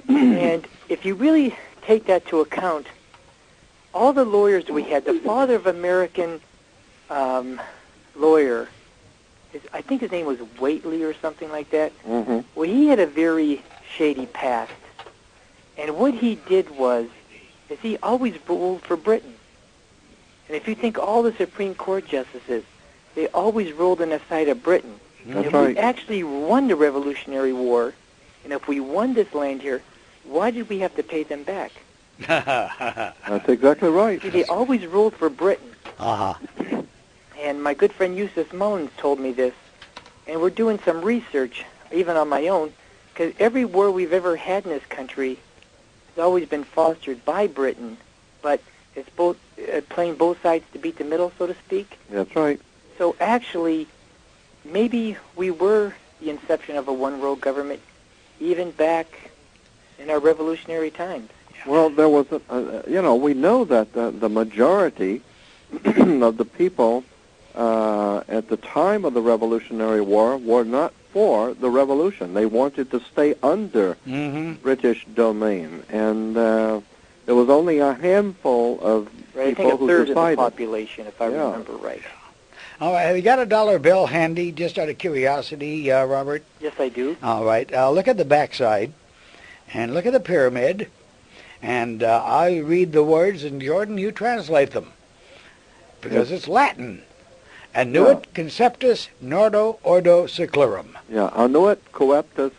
And if you really take that to account, all the lawyers we had, the father of American lawyer, I think his name was Whately or something like that. Mm-hmm. Well, he had a very shady past. And what he did was, is he always ruled for Britain. And if you think all the Supreme Court justices, they always ruled on the side of Britain. That's if right. we actually won the Revolutionary War, and if we won this land here, why did we have to pay them back? That's exactly right. See, they always ruled for Britain. Uh-huh. And my good friend Eustace Mullins told me this, and we're doing some research, even on my own, because every war we've ever had in this country has always been fostered by Britain, but it's both playing both sides to beat the middle, so to speak. That's right. So actually, maybe we were the inception of a one-world government, even back in our revolutionary times. Well, there was, we know that the majority of the people at the time of the Revolutionary War were not for the revolution. They wanted to stay under British domain, and there was only a handful of Right, I people think a who third decided. of the population, if I remember right. All right. Have you got a dollar bill handy, just out of curiosity, Robert? Yes, I do. All right. Look at the backside, and look at the pyramid, and I read the words, and Jordan, you translate them, because it's Latin. Annuit conceptus nordo ordo seclorum. Yeah, annuit coeptus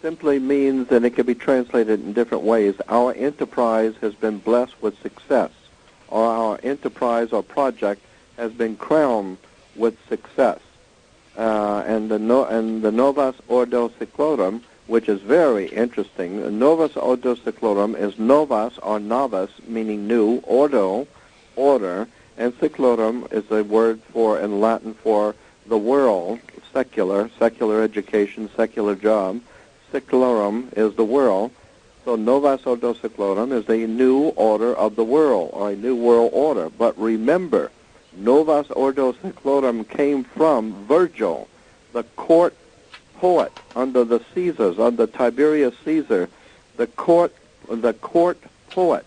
simply means, and it can be translated in different ways, our enterprise has been blessed with success, or our enterprise or project has been crowned with success. And the novus ordo seclorum, which is very interesting, the novus ordo seclorum is novus or novice, meaning new, ordo, order, and seclorum is a word for, in Latin, for the world, secular education, secular job. Seclorum is the world. So novus ordo seclorum is a new order of the world, or a new world order. But remember, novus ordo seclorum came from Virgil, the court poet under the Caesars, under Tiberius Caesar, the court poet.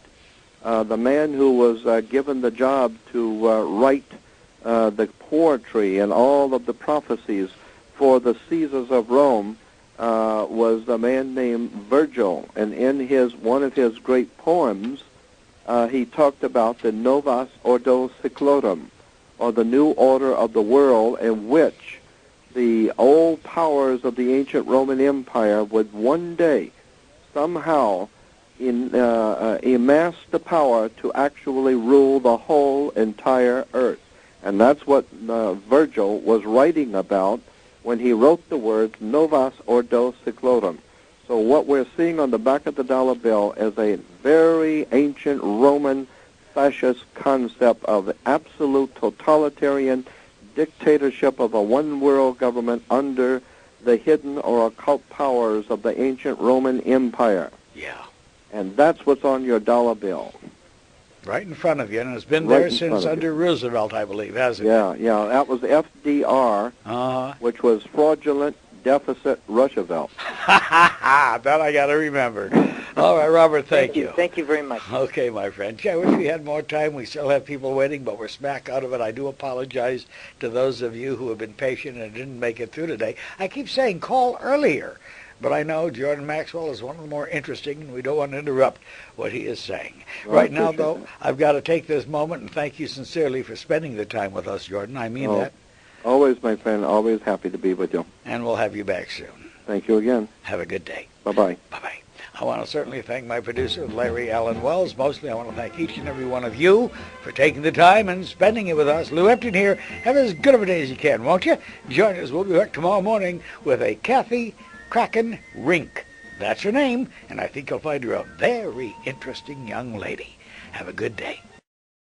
The man who was given the job to write the poetry and all of the prophecies for the Caesars of Rome was a man named Virgil. And in one of his great poems, he talked about the novus ordo seclorum, or the new order of the world, in which the old powers of the ancient Roman Empire would one day somehow amass the power to actually rule the whole entire earth. And that's what Virgil was writing about when he wrote the words novus ordo seclorum. So what we're seeing on the back of the dollar bill is a very ancient Roman fascist concept of absolute totalitarian dictatorship of a one-world government under the hidden or occult powers of the ancient Roman Empire. Yeah. And that's what's on your dollar bill. Right in front of you, and it's been Right there in since front of under you. Roosevelt, I believe, hasn't it? Yeah. That was FDR, which was fraudulent deficit Roosevelt. That I got to remember. All right, Robert, thank you. Thank you very much. Okay, my friend. Gee, I wish we had more time. We still have people waiting, but we're smack out of it. I do apologize to those of you who have been patient and didn't make it through today. I keep saying call earlier, but I know Jordan Maxwell is one of the more interesting, and we don't want to interrupt what he is saying. Well, right now, though, I've got to take this moment and thank you sincerely for spending the time with us, Jordan. I mean that. Always, my friend. Always happy to be with you. And we'll have you back soon. Thank you again. Have a good day. Bye-bye. Bye-bye. I want to certainly thank my producer, Larry Allen Wells. Mostly, I want to thank each and every one of you for taking the time and spending it with us. Lou Epton here. Have as good of a day as you can, won't you? Join us. We'll be back tomorrow morning with a Kathy Kraken Rink. That's her name, and I think you'll find her a very interesting young lady. Have a good day.